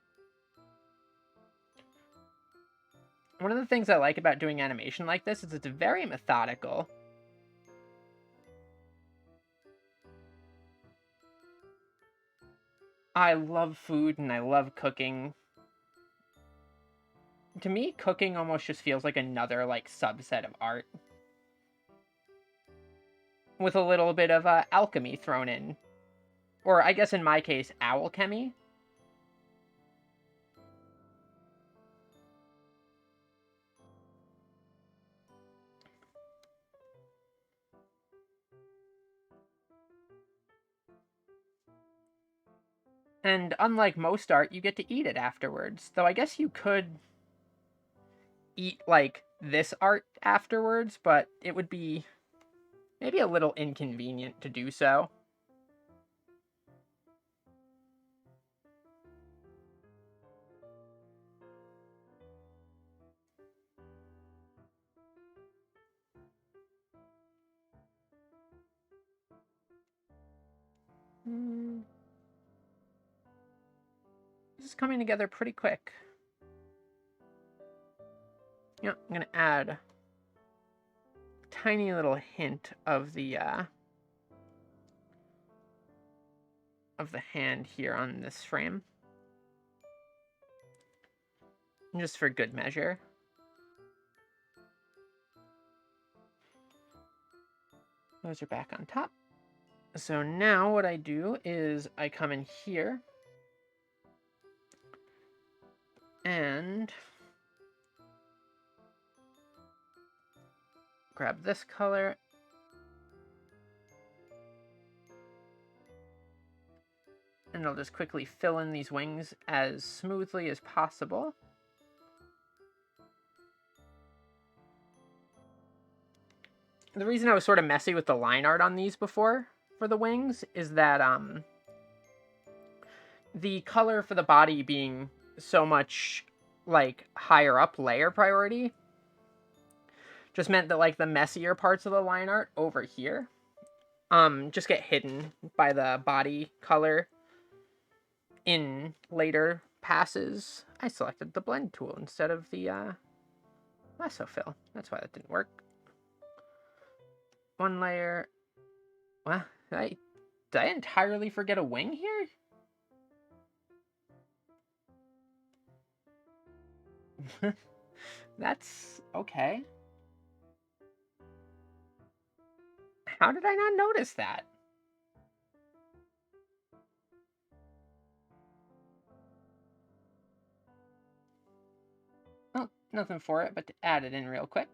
One of the things I like about doing animation like this is it's very methodical. I love food and I love cooking. To me, cooking almost just feels like another like subset of art with a little bit of alchemy thrown in. Or I guess in my case, alchemy. And unlike most art, you get to eat it afterwards. Though I guess you could eat like this art afterwards, but it would be maybe a little inconvenient to do so. Hmm, this is coming together pretty quick. Yeah, I'm gonna add a tiny little hint of the hand here on this frame, just for good measure. Those are back on top. So now what I do is I come in here and grab this color. And I'll just quickly fill in these wings as smoothly as possible. The reason I was sort of messy with the line art on these before for the wings is that the color for the body being so much like higher up layer priority just meant that like the messier parts of the line art over here just get hidden by the body color in later passes. I selected the blend tool instead of the lasso fill. That's why that didn't work. One layer. Well, did I entirely forget a wing here? That's okay. How did I not notice that? Oh, nothing for it but to add it in real quick.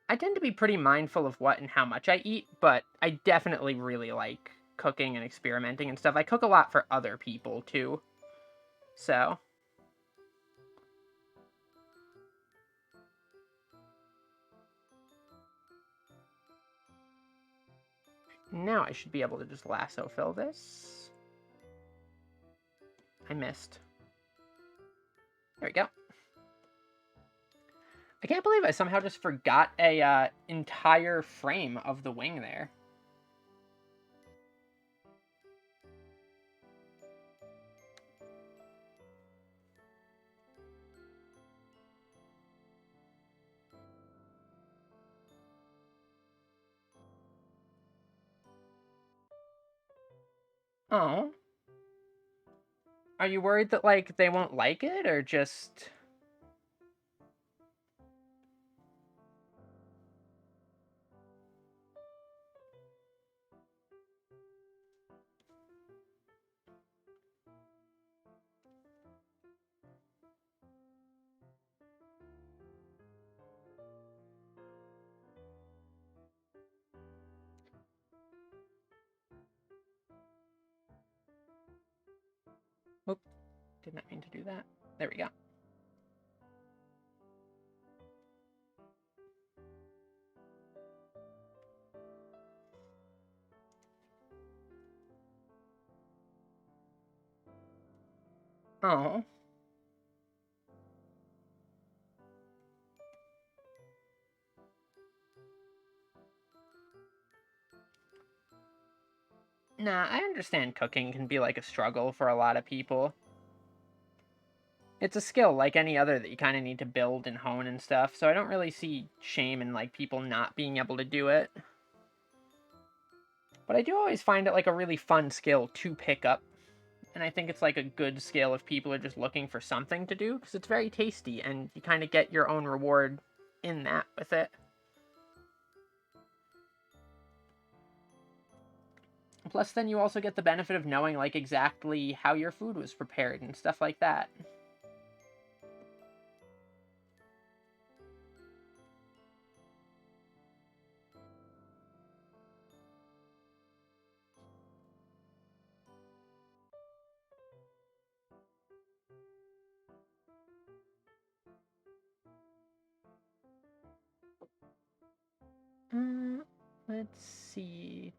I tend to be pretty mindful of what and how much I eat, but I definitely really like cooking and experimenting and stuff. I cook a lot for other people, too. So. Now I should be able to just lasso fill this. I missed. There we go. I can't believe I somehow just forgot a entire frame of the wing there. Oh. Are you worried that, like, they won't like it, or just... Oop, did not mean to do that. There we go. Oh. Nah, I understand cooking can be like a struggle for a lot of people. It's a skill like any other that you kind of need to build and hone and stuff, so I don't really see shame in like people not being able to do it. But I do always find it like a really fun skill to pick up. And I think it's like a good skill if people are just looking for something to do, because it's very tasty and you kind of get your own reward in that with it. Plus, then you also get the benefit of knowing like exactly how your food was prepared and stuff like that. Let's see.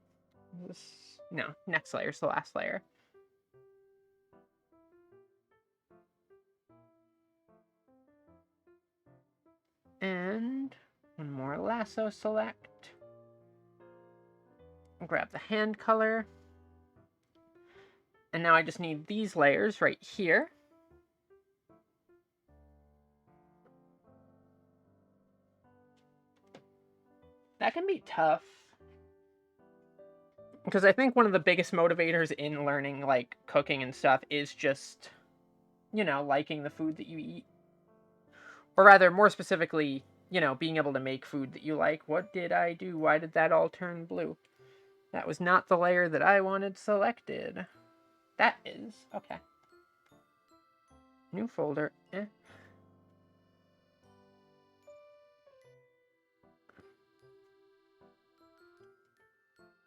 No, next layer is the last layer. And one more lasso select. Grab the hand color. And now I just need these layers right here. That can be tough. Because I think one of the biggest motivators in learning, like, cooking and stuff is just, you know, liking the food that you eat. Or rather, more specifically, you know, being able to make food that you like. What did I do? Why did that all turn blue? That was not the layer that I wanted selected. That is. Okay. New folder.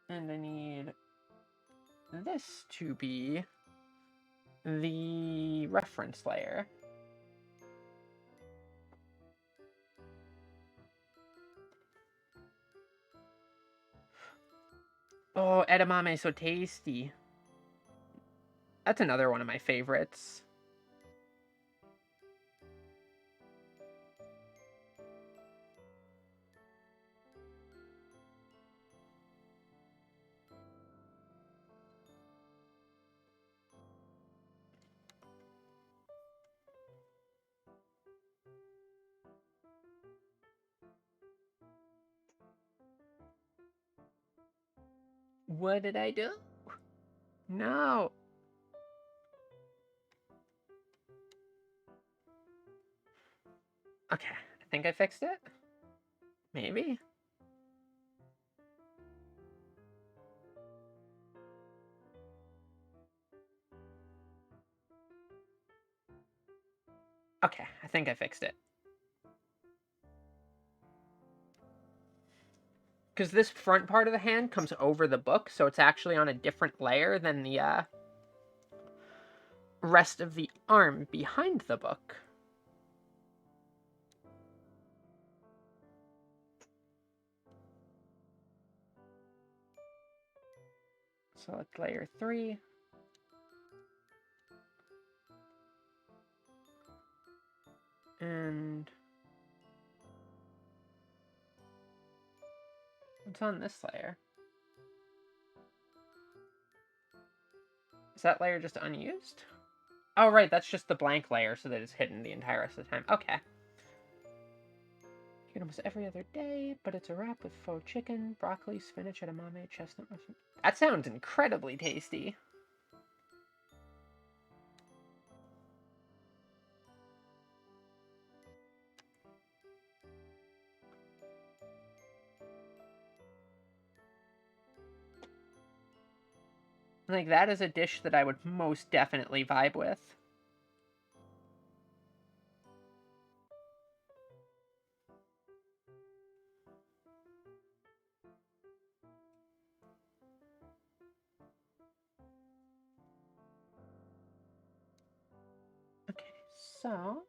And I need this to be the reference layer. Oh, edamame so tasty. That's another one of my favorites. What did I do? No. Okay, I think I fixed it. Maybe. Okay, I think I fixed it. Because this front part of the hand comes over the book, so it's actually on a different layer than the rest of the arm behind the book. Select layer 3. And what's on this layer? Is that layer just unused? Oh, right, that's just the blank layer, so that it's hidden the entire rest of the time. Okay. Eat almost every other day, but it's a wrap with faux chicken, broccoli, spinach, edamame, chestnut mushroom. That sounds incredibly tasty. Like, that is a dish that I would most definitely vibe with. Okay, so...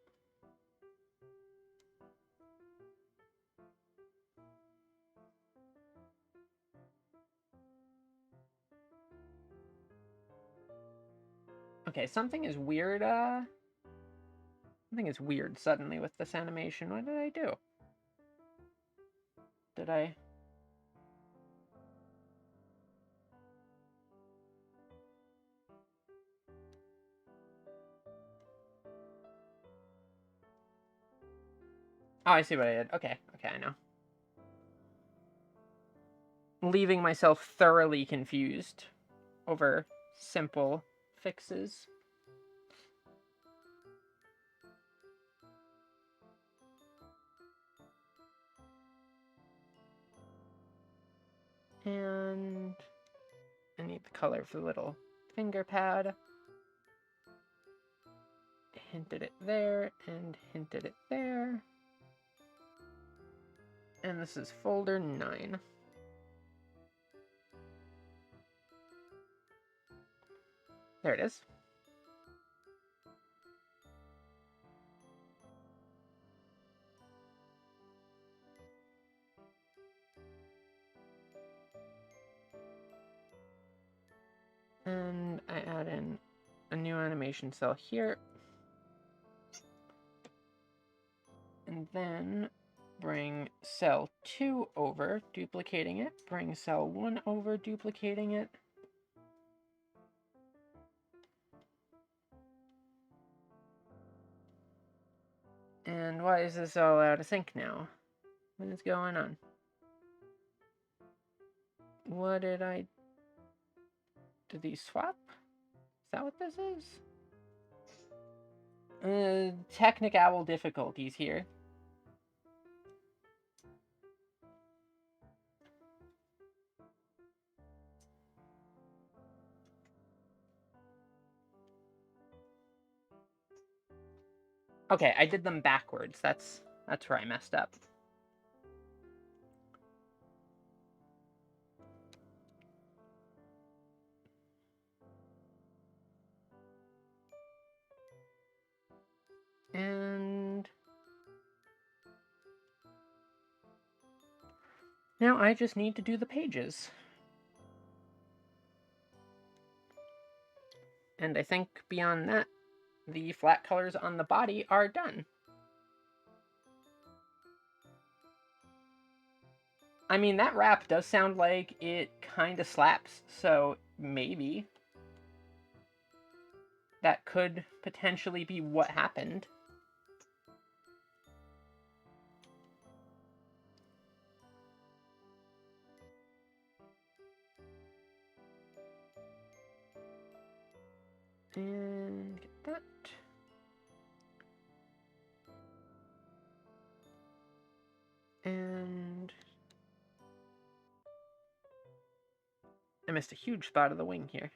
Okay, something is weird, something is weird suddenly with this animation. What did I do? Did I... Oh, I see what I did. Okay, I know. Leaving myself thoroughly confused over simple fixes. And I need the color for the little finger pad. Hinted it there, and hinted it there. And this is folder 9. There it is. And I add in a new animation cell here. And then bring cell 2 over, duplicating it. Bring cell 1 over, duplicating it. And why is this all out of sync now? What is going on? What did I... Did these swap? Is that what this is? Technical difficulties here. Okay, I did them backwards. That's where I messed up. And now I just need to do the pages. And I think beyond that, the flat colors on the body are done. I mean, that rap does sound like it kind of slaps, so maybe that could potentially be what happened. And get that. And I missed a huge spot of the wing here.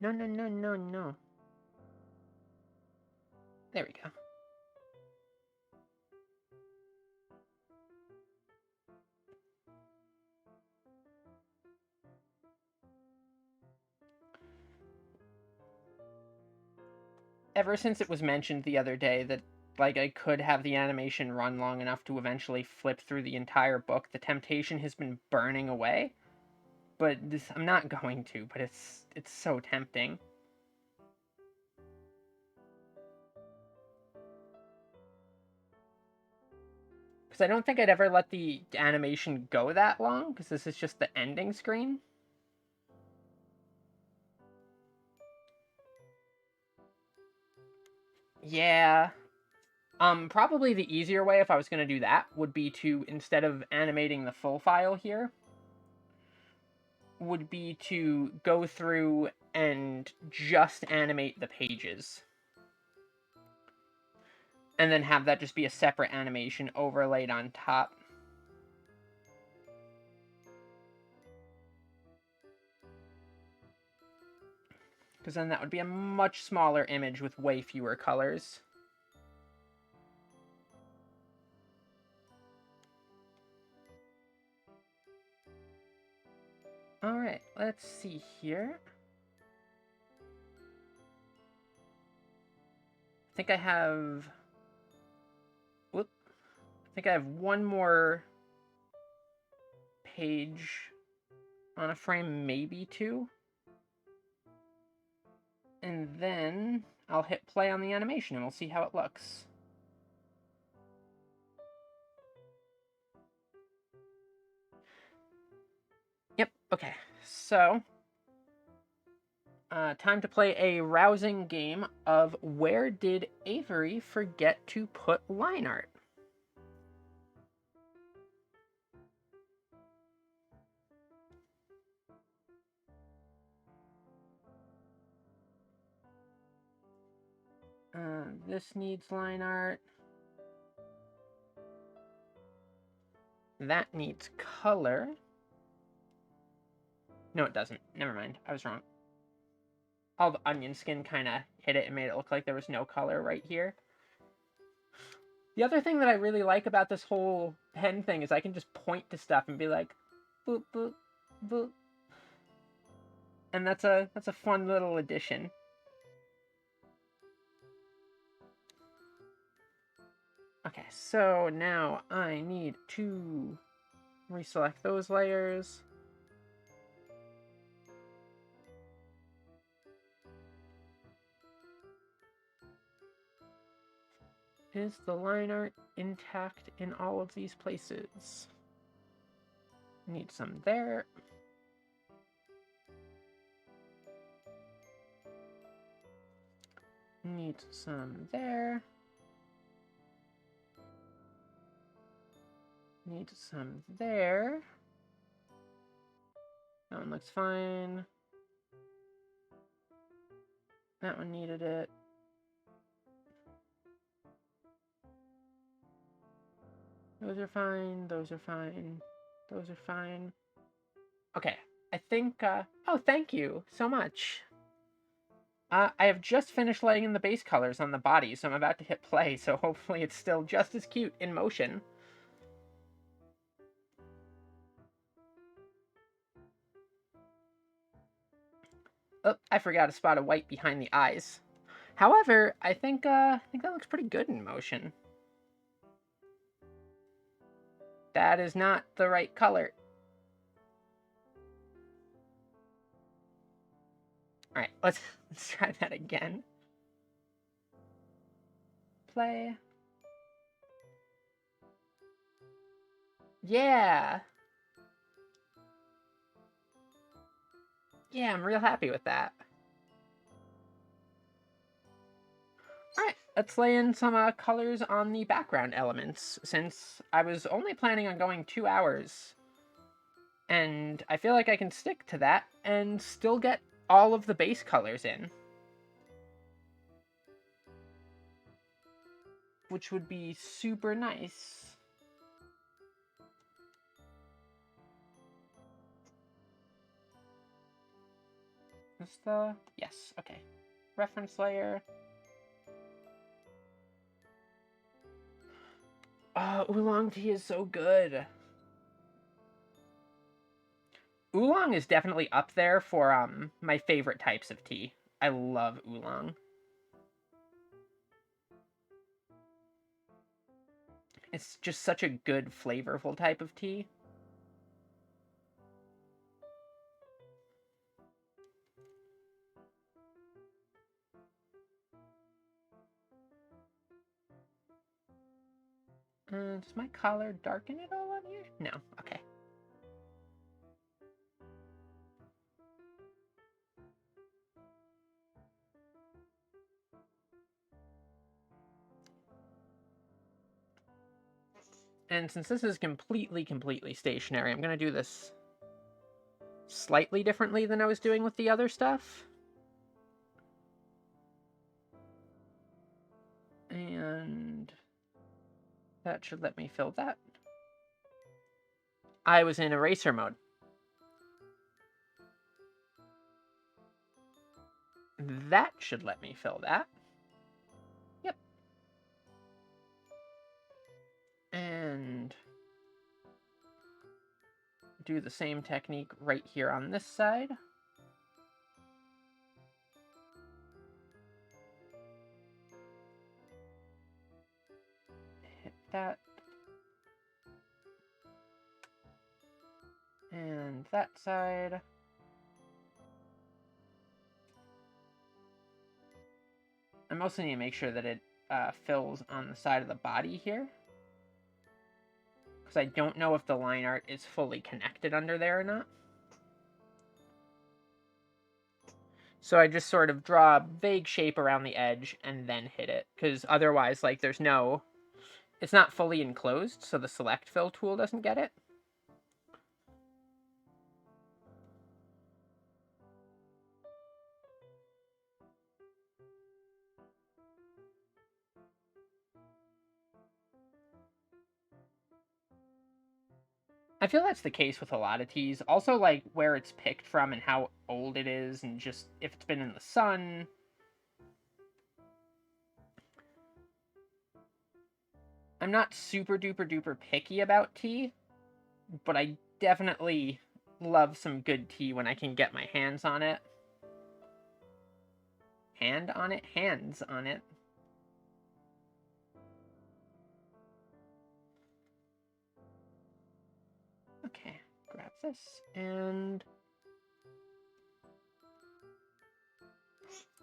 No, no, no, no, no. There we go. Ever since it was mentioned the other day that like I could have the animation run long enough to eventually flip through the entire book, the temptation has been burning away. But I'm not going to, but it's so tempting. Because I don't think I'd ever let the animation go that long, because this is just the ending screen. Yeah. Probably the easier way if I was going to do that would be to, instead of animating the full file here, would be to go through and just animate the pages. And then have that just be a separate animation overlaid on top. Because then that would be a much smaller image with way fewer colors. Alright, let's see here. I think I have... Whoop. I think I have one more page on a frame, maybe two. And then I'll hit play on the animation and we'll see how it looks. Yep, okay. So, time to play a rousing game of where did Avery forget to put line art? This needs line art. That needs color. No, it doesn't. Never mind. I was wrong. All the onion skin kind of hit it and made it look like there was no color right here. The other thing that I really like about this whole pen thing is I can just point to stuff and be like, boop, boop, boop. And that's a fun little addition. Okay, so now I need to reselect those layers. Is the line art intact in all of these places? Need some there. Need some there. Need some there. That one looks fine. That one needed it. Those are fine. Those are fine. Those are fine. Okay, I think, oh, thank you so much. I have just finished laying in the base colors on the body, so I'm about to hit play, so hopefully it's still just as cute in motion. Oh, I forgot a spot of white behind the eyes. However, I think that looks pretty good in motion. That is not the right color. Alright, let's try that again. Play. Yeah! Yeah, I'm real happy with that. Alright, let's lay in some colors on the background elements, since I was only planning on going 2 hours. And I feel like I can stick to that and still get all of the base colors in. Which would be super nice. Is the... Yes, okay. Reference layer. Oh, oolong tea is so good. Oolong is definitely up there for my favorite types of tea. I love oolong. It's just such a good, flavorful type of tea. Does my collar darken it all on here? No, okay. And since this is completely stationary, I'm going to do this slightly differently than I was doing with the other stuff. And that should let me fill that. I was in eraser mode. That should let me fill that. Yep. And do the same technique right here on this side. Hit that. And that side. I mostly need to make sure that it fills on the side of the body here. Because I don't know if the line art is fully connected under there or not. So I just sort of draw a vague shape around the edge and then hit it. Because otherwise, like, there's no... It's not fully enclosed, so the select fill tool doesn't get it. I feel that's the case with a lot of teas. Also, like, where it's picked from and how old it is, and just if it's been in the sun. I'm not super duper duper picky about tea, but I definitely love some good tea when I can get my hands on it. Hands on it. Okay, grab this, and...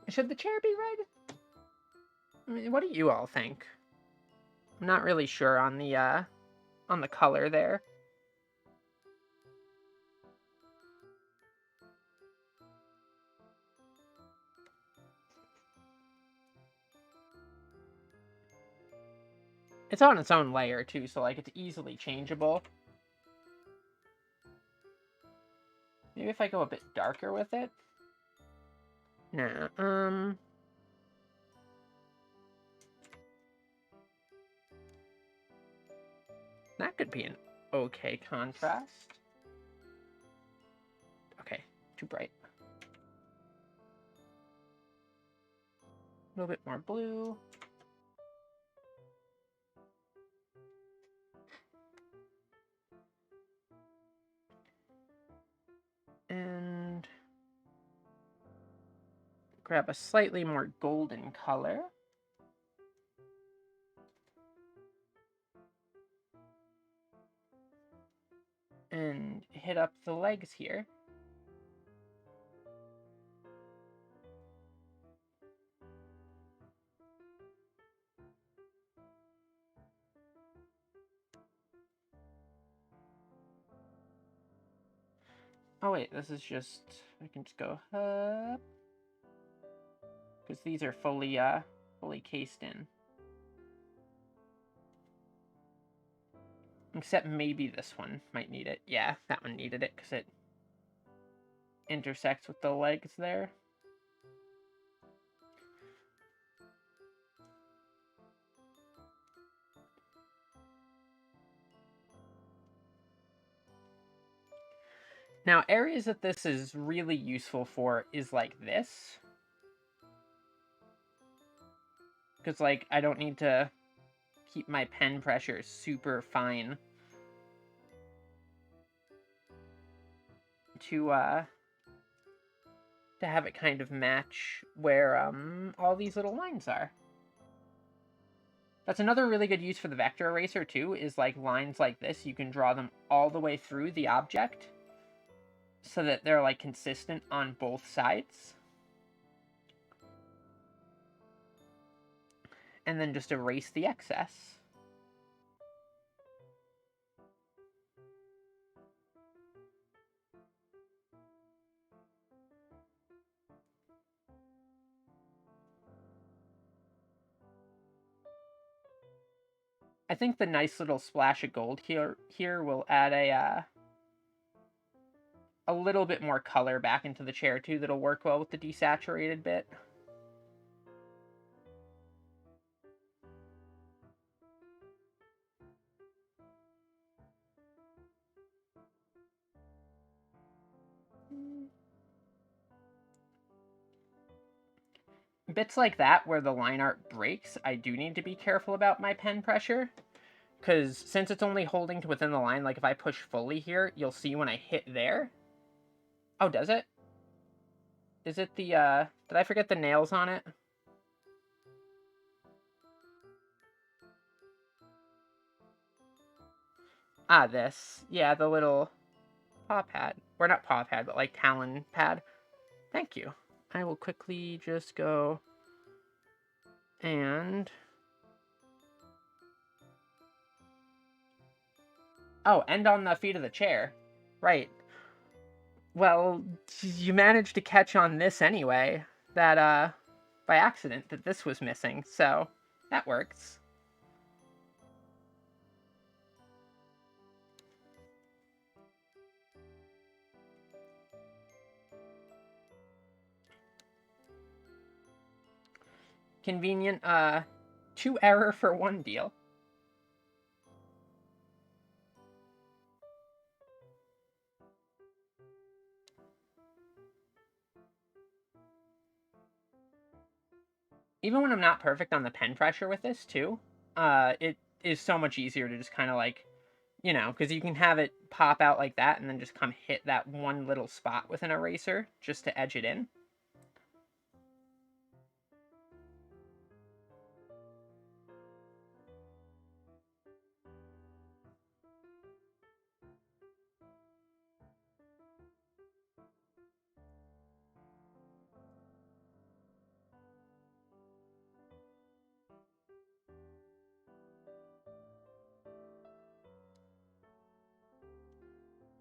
Should the chair be red? I mean, what do you all think? I'm not really sure on the color there. It's on its own layer, too, so, like, it's easily changeable. Maybe if I go a bit darker with it? Nah, that could be an okay contrast. Okay, too bright. A little bit more blue. And grab a slightly more golden color. And hit up the legs here. Oh wait, this is just, I can just go up. Because these are fully cased in. Except maybe this one might need it. Yeah, that one needed it because it intersects with the legs there. Now, areas that this is really useful for is like this. Because, like, I don't need to keep my pen pressure super fine to have it kind of match where all these little lines are. That's another really good use for the vector eraser too, is like lines like this. You can draw them all the way through the object so that they're like consistent on both sides. And then just erase the excess. I think the nice little splash of gold here will add a little bit more color back into the chair too that'll work well with the desaturated bit. Bits like that where the line art breaks, I do need to be careful about my pen pressure. Because since it's only holding to within the line, like if I push fully here, you'll see when I hit there. Oh, does it? Is it the, did I forget the nails on it? Ah, this. Yeah, the little paw pad. Or not paw pad, but like talon pad. Thank you. I will quickly just go and... Oh, end on the feet of the chair. Right. Well, you managed to catch on this anyway. That, by accident, that this was missing. So, that works. Convenient, 2 error for 1 deal. Even when I'm not perfect on the pen pressure with this, too, it is so much easier to just kind of like, you know, because you can have it pop out like that and then just come hit that one little spot with an eraser just to edge it in.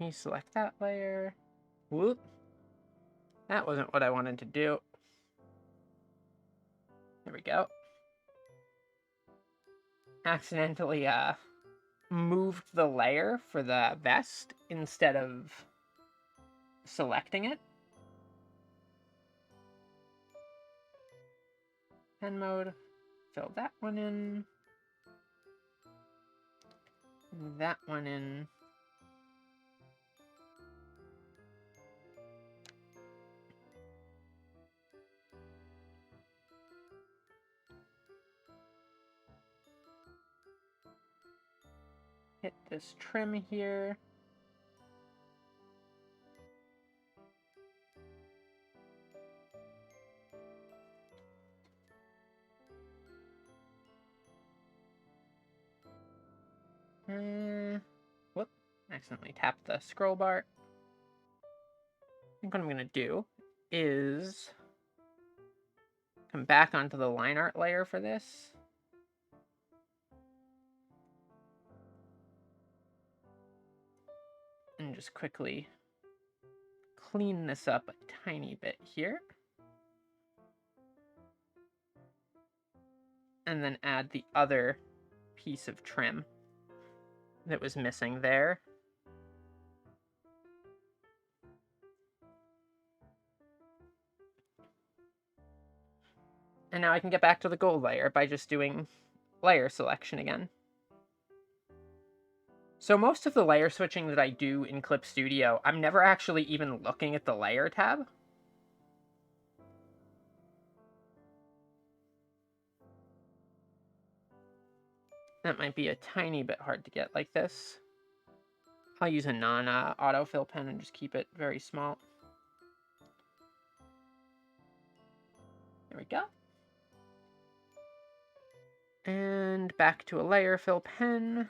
You select that layer. Whoop. That wasn't what I wanted to do. There we go. Accidentally, moved the layer for the vest instead of selecting it. Pen mode. Fill that one in. That one in. this trim here. Whoop, accidentally tapped the scroll bar. I think what I'm going to do is come back onto the line art layer for this. And just quickly clean this up a tiny bit here. And then add the other piece of trim that was missing there. And now I can get back to the gold layer by just doing layer selection again. So most of the layer switching that I do in Clip Studio, I'm never actually even looking at the layer tab. That might be a tiny bit hard to get like this. I'll use a non-autofill pen and just keep it very small. There we go. And back to a layer fill pen.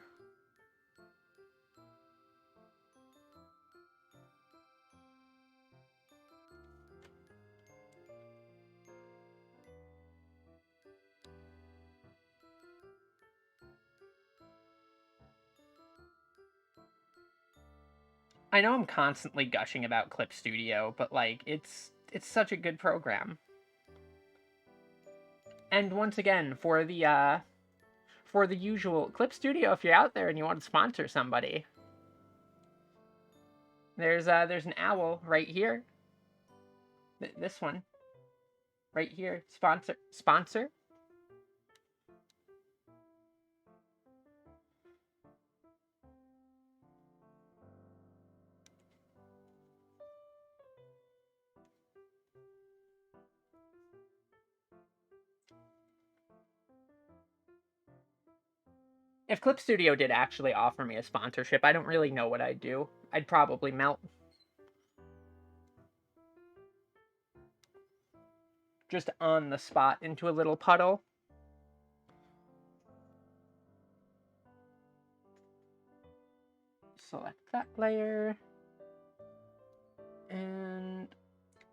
I know I'm constantly gushing about Clip Studio, but like it's such a good program. And once again, for the usual Clip Studio, if you're out there and you want to sponsor somebody, there's an owl right here. This one right here, sponsor. If Clip Studio did actually offer me a sponsorship, I don't really know what I'd do. I'd probably melt. Just on the spot into a little puddle. Select that layer. And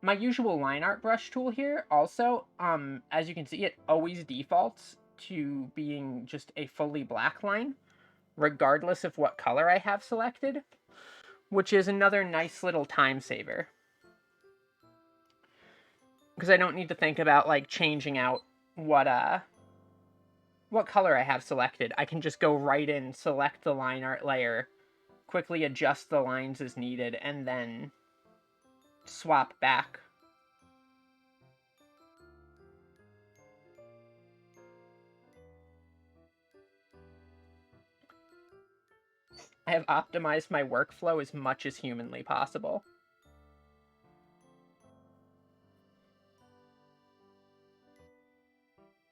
my usual line art brush tool here also, as you can see, it always defaults to being just a fully black line, regardless of what color I have selected, which is another nice little time saver. Because I don't need to think about, like, changing out what color I have selected. I can just go right in, select the line art layer, quickly adjust the lines as needed, and then swap back. I have optimized my workflow as much as humanly possible.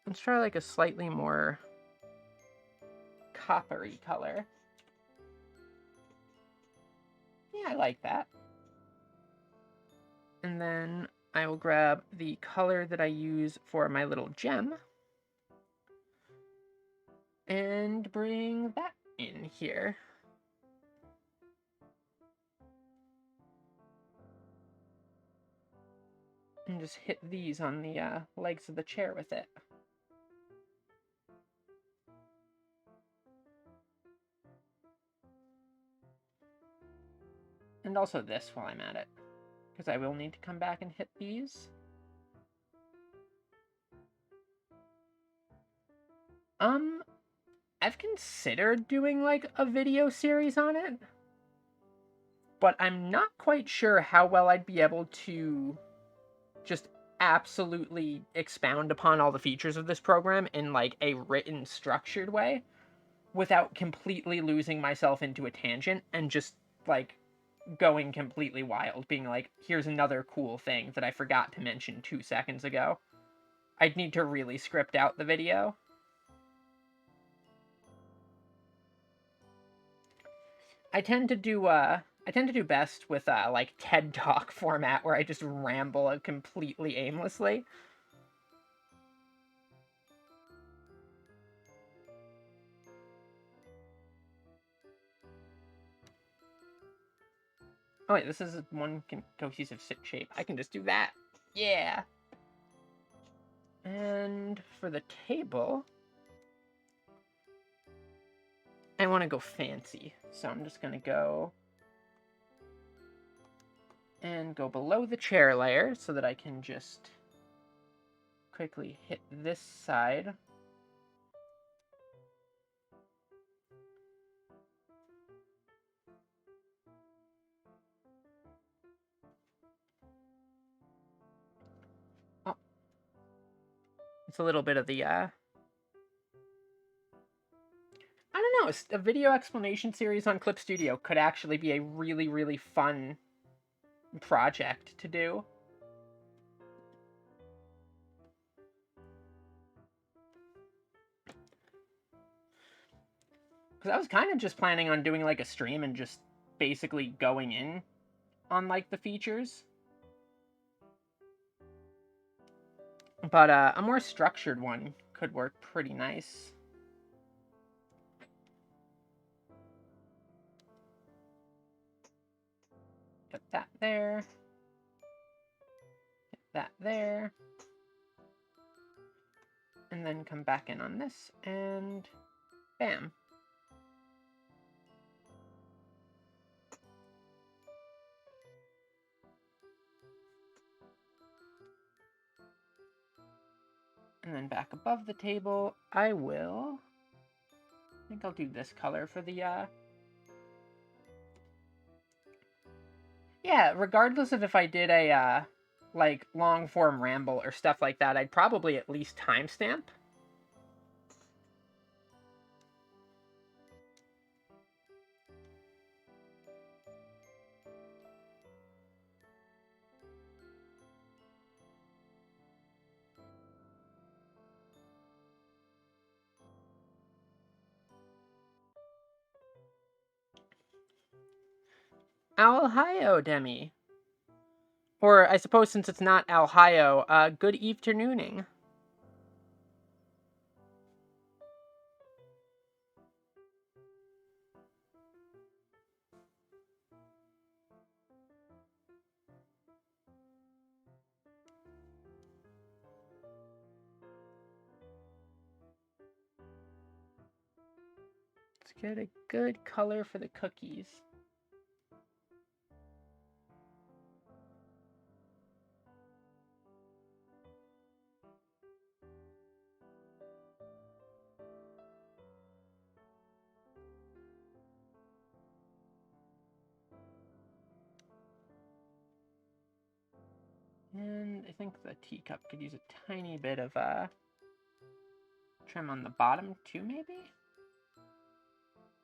Let's try like a slightly more coppery color. Yeah, I like that. And then I will grab the color that I use for my little gem and bring that in here. And just hit these on the legs of the chair with it. And also this while I'm at it, because I will need to come back and hit these. I've considered doing like a video series on it, but I'm not quite sure how well I'd be able to just absolutely expound upon all the features of this program in like a written, structured way without completely losing myself into a tangent and just like going completely wild, being like, here's another cool thing that I forgot to mention 2 seconds ago. I'd need to really script out the video. I tend to do best with like TED Talk format where I just ramble completely aimlessly. Oh wait, this is one cohesive shape. I can just do that. Yeah. And for the table, I want to go fancy. So I'm just going to go and go below the chair layer so that I can just quickly hit this side. Oh. It's a little bit of the, I don't know, a video explanation series on Clip Studio could actually be a really, really fun project to do. Because I was kind of just planning on doing like a stream and just basically going in on like the features. But a more structured one could work pretty nice. Get that there. Get that there. And then come back in on this, and bam. And then back above the table, I think I'll do this color for the, yeah, regardless of if I did a, like, long-form ramble or stuff like that, I'd probably at least timestamp. Ohio, Demi. Or, I suppose since it's not Ohio, good eveninging. Let's get a good color for the cookies. And I think the teacup could use a tiny bit of trim on the bottom too, maybe?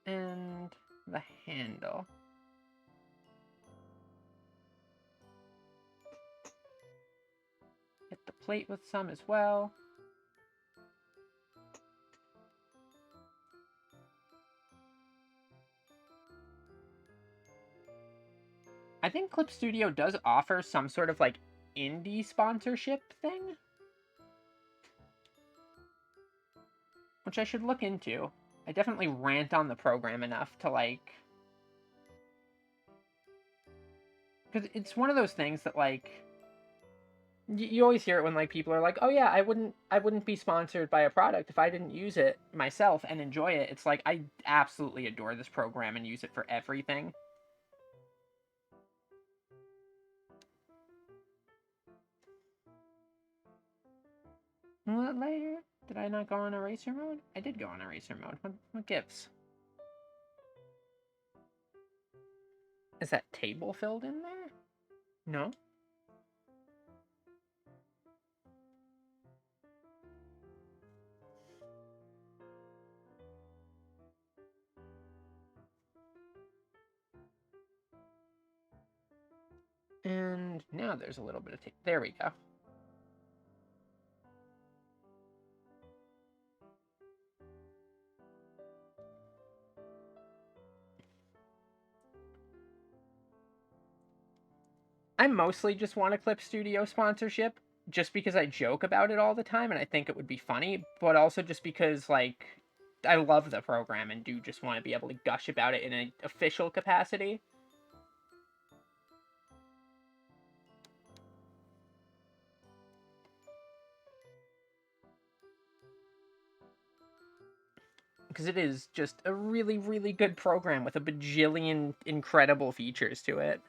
And the handle. Hit the plate with some as well. I think Clip Studio does offer some sort of like indie sponsorship thing, which I should look into. I definitely rant on the program enough to like, because it's one of those things that like you always hear it when like people are like, oh yeah, I wouldn't be sponsored by a product if I didn't use it myself and enjoy it. It's like I absolutely adore this program and use it for everything. What layer? Did I not go on eraser mode? I did go on eraser mode. What gives? Is that table filled in there? No? And now there's a little bit of tape. There we go. I mostly just want a Clip Studio sponsorship, just because I joke about it all the time and I think it would be funny, but also just because, like, I love the program and do just want to be able to gush about it in an official capacity. Because it is just a really, really good program with a bajillion incredible features to it.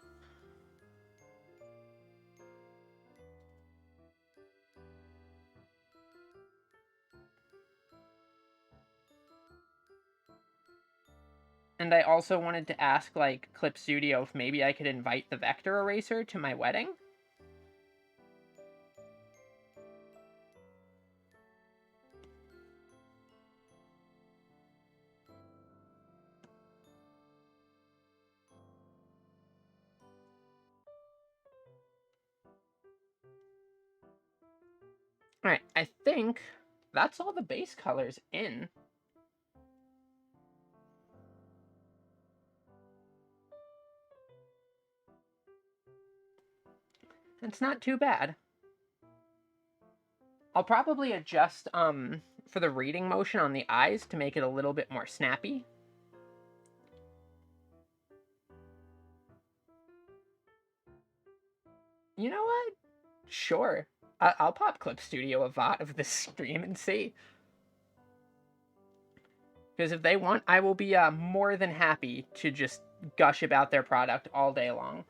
And I also wanted to ask, like, Clip Studio if maybe I could invite the vector eraser to my wedding. Alright, I think that's all the base colors in. It's not too bad. I'll probably adjust for the reading motion on the eyes to make it a little bit more snappy. You know what? Sure. I'll pop Clip Studio a VOD of this stream and see. Because if they want, I will be more than happy to just gush about their product all day long.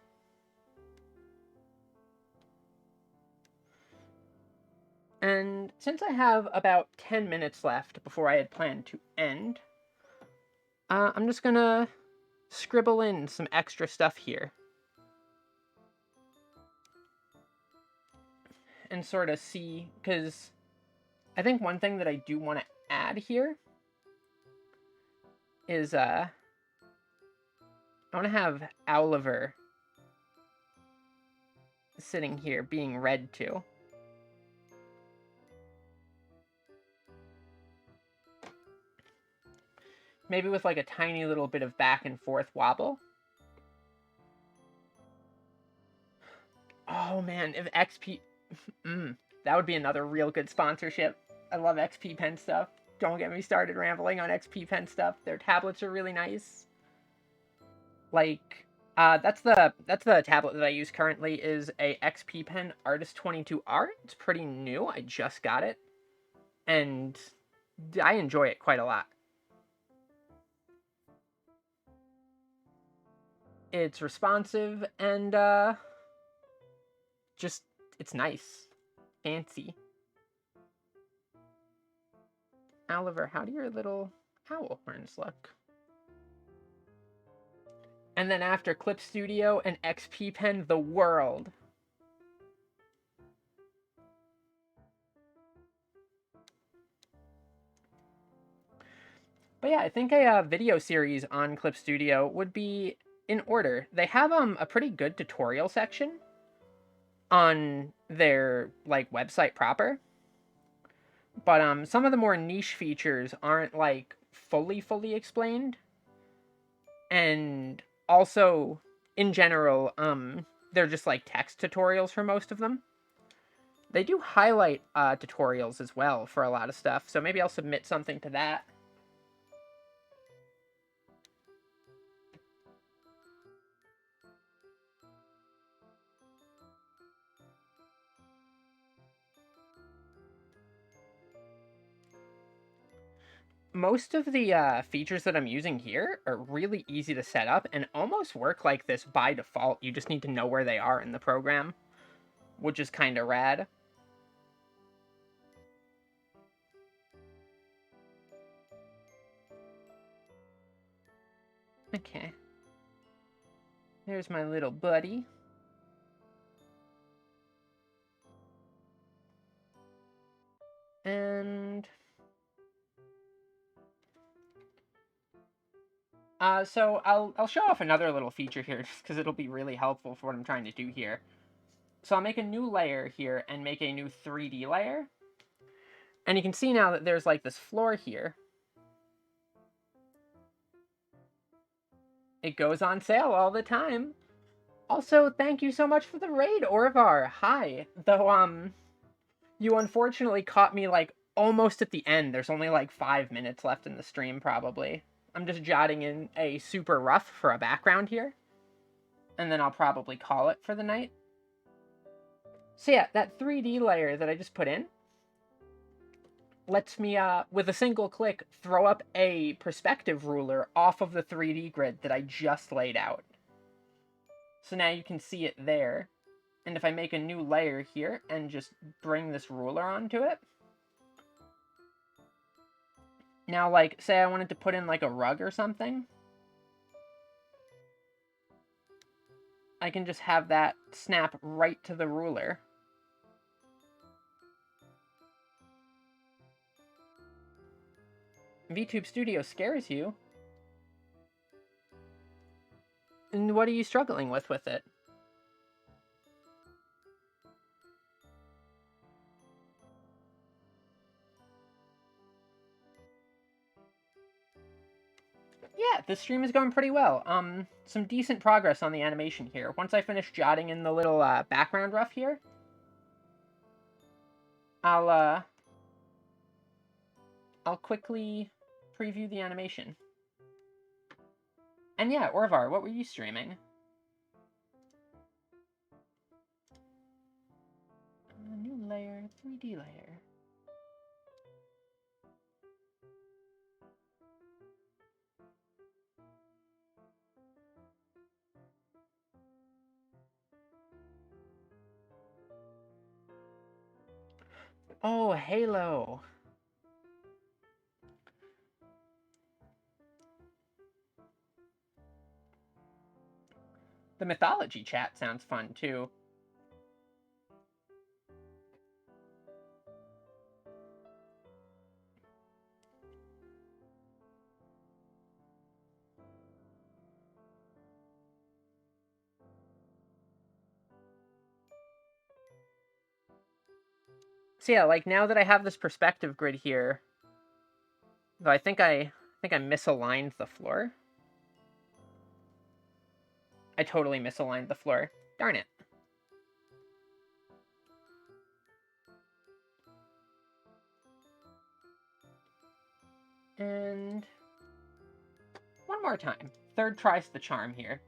And since I have about 10 minutes left before I had planned to end, I'm just gonna scribble in some extra stuff here. And sort of see, because I think one thing that I do want to add here is I want to have Oliver sitting here being read to. Maybe with like a tiny little bit of back and forth wobble. Oh man, if XP... that would be another real good sponsorship. I love XP Pen stuff. Don't get me started rambling on XP Pen stuff. Their tablets are really nice. Like, that's the tablet that I use currently is a XP Pen Artist 22R. It's pretty new. I just got it. And I enjoy it quite a lot. It's responsive and just it's nice. Fancy. Oliver, how do your little owl horns look? And then after Clip Studio and XP Pen, the world. But yeah, I think a video series on Clip Studio would be in order. They have a pretty good tutorial section on their like website proper. But some of the more niche features aren't like fully explained. And also in general, they're just like text tutorials for most of them. They do highlight tutorials as well for a lot of stuff, so maybe I'll submit something to that. Most of the features that I'm using here are really easy to set up and almost work like this by default. You just need to know where they are in the program, which is kind of rad. Okay. There's my little buddy. And so I'll show off another little feature here just because it'll be really helpful for what I'm trying to do here. So I'll make a new layer here and make a new 3D layer. And you can see now that there's like this floor here. It goes on sale all the time. Also, thank you so much for the raid, Orvar. Hi. Though, you unfortunately caught me, like, almost at the end. There's only, like, 5 minutes left in the stream, probably. I'm just jotting in a super rough for a background here. And then I'll probably call it for the night. So yeah, that 3D layer that I just put in lets me, with a single click, throw up a perspective ruler off of the 3D grid that I just laid out. So now you can see it there. And if I make a new layer here and just bring this ruler onto it. Now, like, say I wanted to put in, like, a rug or something. I can just have that snap right to the ruler. VTube Studio scares you? And what are you struggling with it? Yeah, this stream is going pretty well. Some decent progress on the animation here. Once I finish jotting in the little background rough here, I'll quickly preview the animation. And yeah, Orvar, what were you streaming? New layer, 3D layer. Oh, Halo. The mythology chat sounds fun, too. So yeah, like, now that I have this perspective grid here, though I think I misaligned the floor. I totally misaligned the floor. Darn it. And one more time. Third tries the charm here.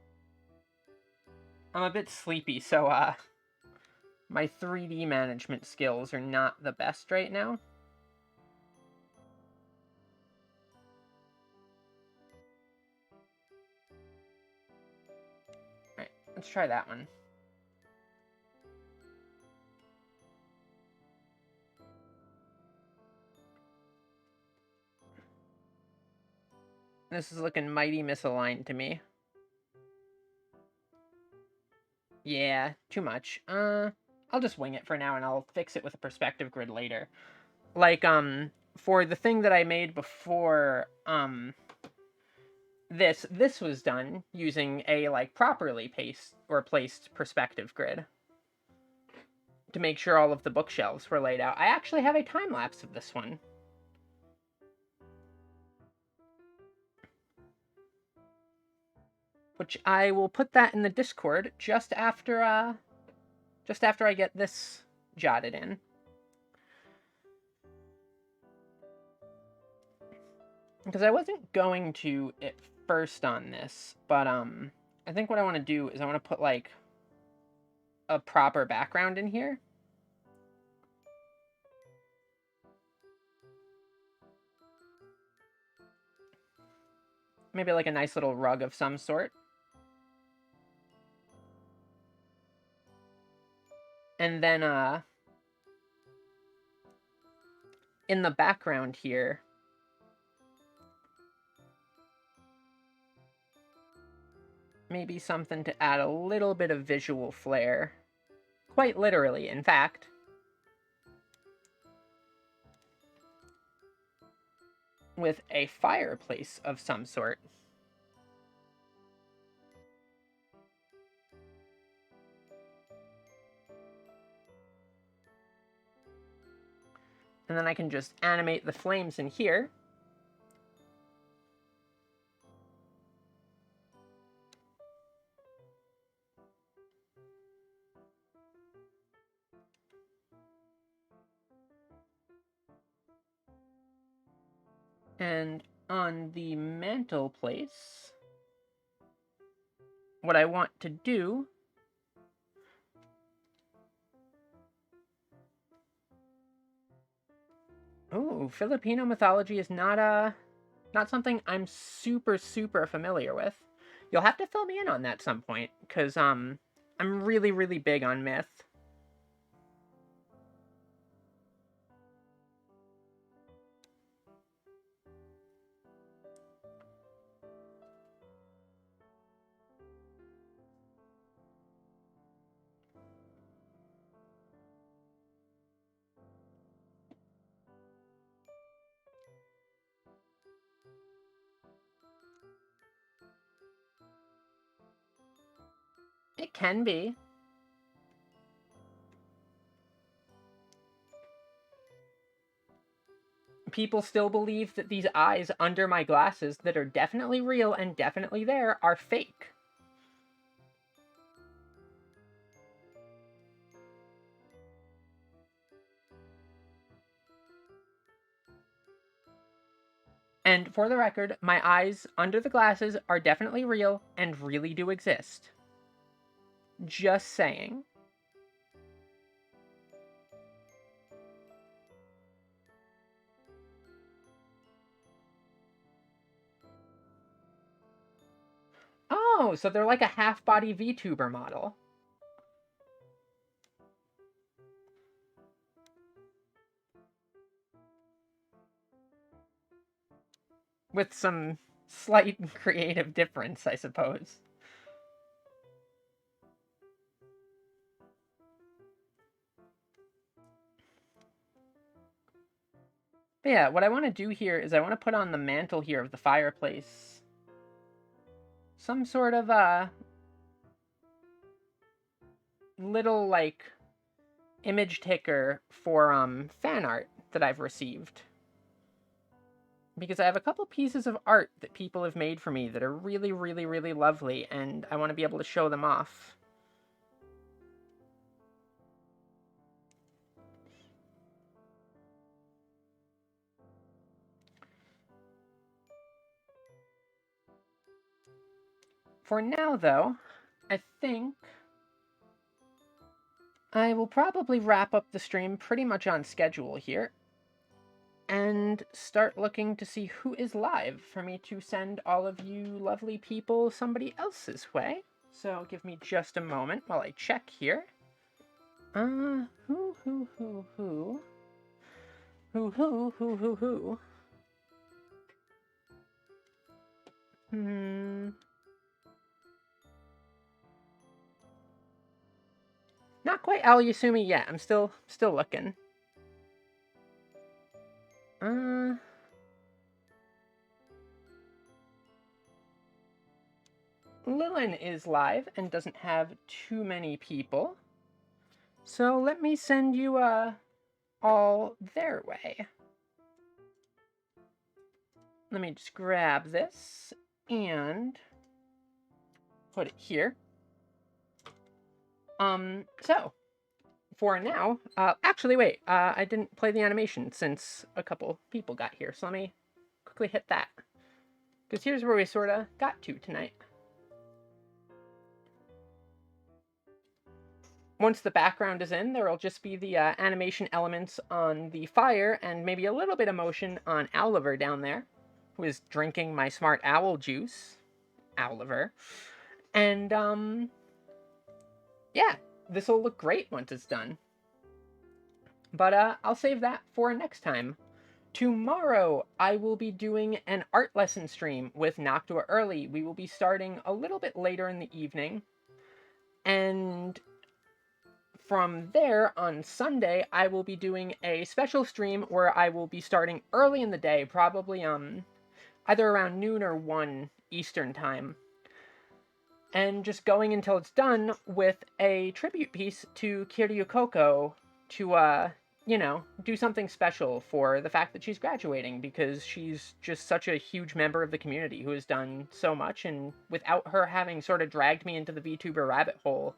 I'm a bit sleepy, so my 3D management skills are not the best right now. Alright, let's try that one. This is looking mighty misaligned to me. Yeah, too much. I'll just wing it for now and I'll fix it with a perspective grid later. Like, for the thing that I made before, this was done using a, like, properly placed perspective grid to make sure all of the bookshelves were laid out. I actually have a time-lapse of this one. Which I will put that in the Discord just after I get this jotted in. Because I wasn't going to at first on this, but I think what I want to do is I want to put, like, a proper background in here. Maybe like a nice little rug of some sort. And then in the background here, maybe something to add a little bit of visual flair. Quite literally, in fact. With a fireplace of some sort. And then I can just animate the flames in here. And on the mantle place, what I want to do... Oh, Filipino mythology is not something I'm super familiar with. You'll have to fill me in on that some point, because I'm really big on myth. It can be. People still believe that these eyes under my glasses that are definitely real and definitely there are fake. And for the record, my eyes under the glasses are definitely real and really do exist. Just saying. Oh, so they're like a half-body VTuber model. With some slight creative difference, I suppose. But yeah, what I want to do here is I want to put on the mantle here of the fireplace some sort of little like image ticker for fan art that I've received. Because I have a couple pieces of art that people have made for me that are really lovely, and I want to be able to show them off. For now, though, I think I will probably wrap up the stream pretty much on schedule here and start looking to see who is live for me to send all of you lovely people somebody else's way. So give me just a moment while I check here. Who? Not quite Al Yasumi yet. I'm still looking. Lilin is live and doesn't have too many people. So let me send you all their way. Let me just grab this and put it here. So for now, actually wait, I didn't play the animation since a couple people got here, so let me quickly hit that. Because here's where we sort of got to tonight. Once the background is in, there will just be the animation elements on the fire and maybe a little bit of motion on Oliver down there, who is drinking my smart owl juice. Oliver. And, yeah, this will look great once it's done. But I'll save that for next time. Tomorrow, I will be doing an art lesson stream with Noctua Early. We will be starting a little bit later in the evening. And from there, on Sunday, I will be doing a special stream where I will be starting early in the day, probably either around noon or 1 Eastern time. And just going until it's done with a tribute piece to Kiryu Koko to, you know, do something special for the fact that she's graduating, because she's just such a huge member of the community who has done so much, and without her having sort of dragged me into the VTuber rabbit hole,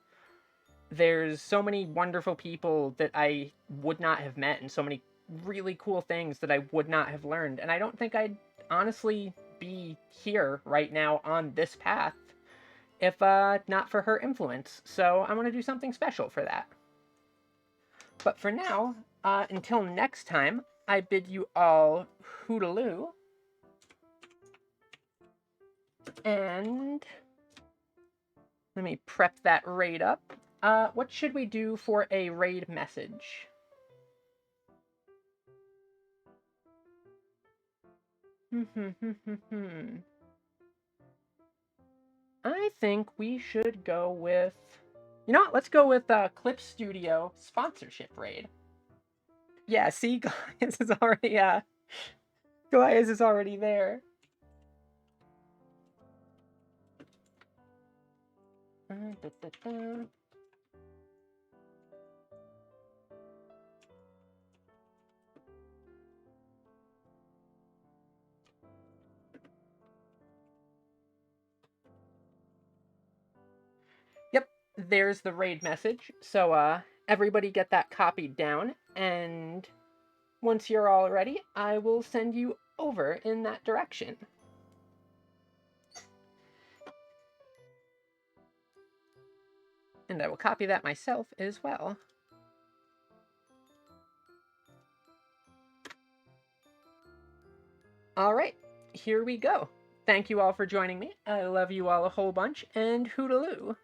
there's so many wonderful people that I would not have met, and so many really cool things that I would not have learned. And I don't think I'd honestly be here right now on this path if not for her influence. So I want to do something special for that. But for now, until next time, I bid you all hootaloo. And let me prep that raid up. What should we do for a raid message? I think we should go with... You know what? Let's go with Clip Studio sponsorship raid. Yeah, see, Goliath is already Goliath is already there. Yep, there's the raid message. So everybody get that copied down, and once you're all ready, I will send you over in that direction. And I will copy that myself as well. All right, here we go. Thank you all for joining me. I love you all a whole bunch, and hootaloo.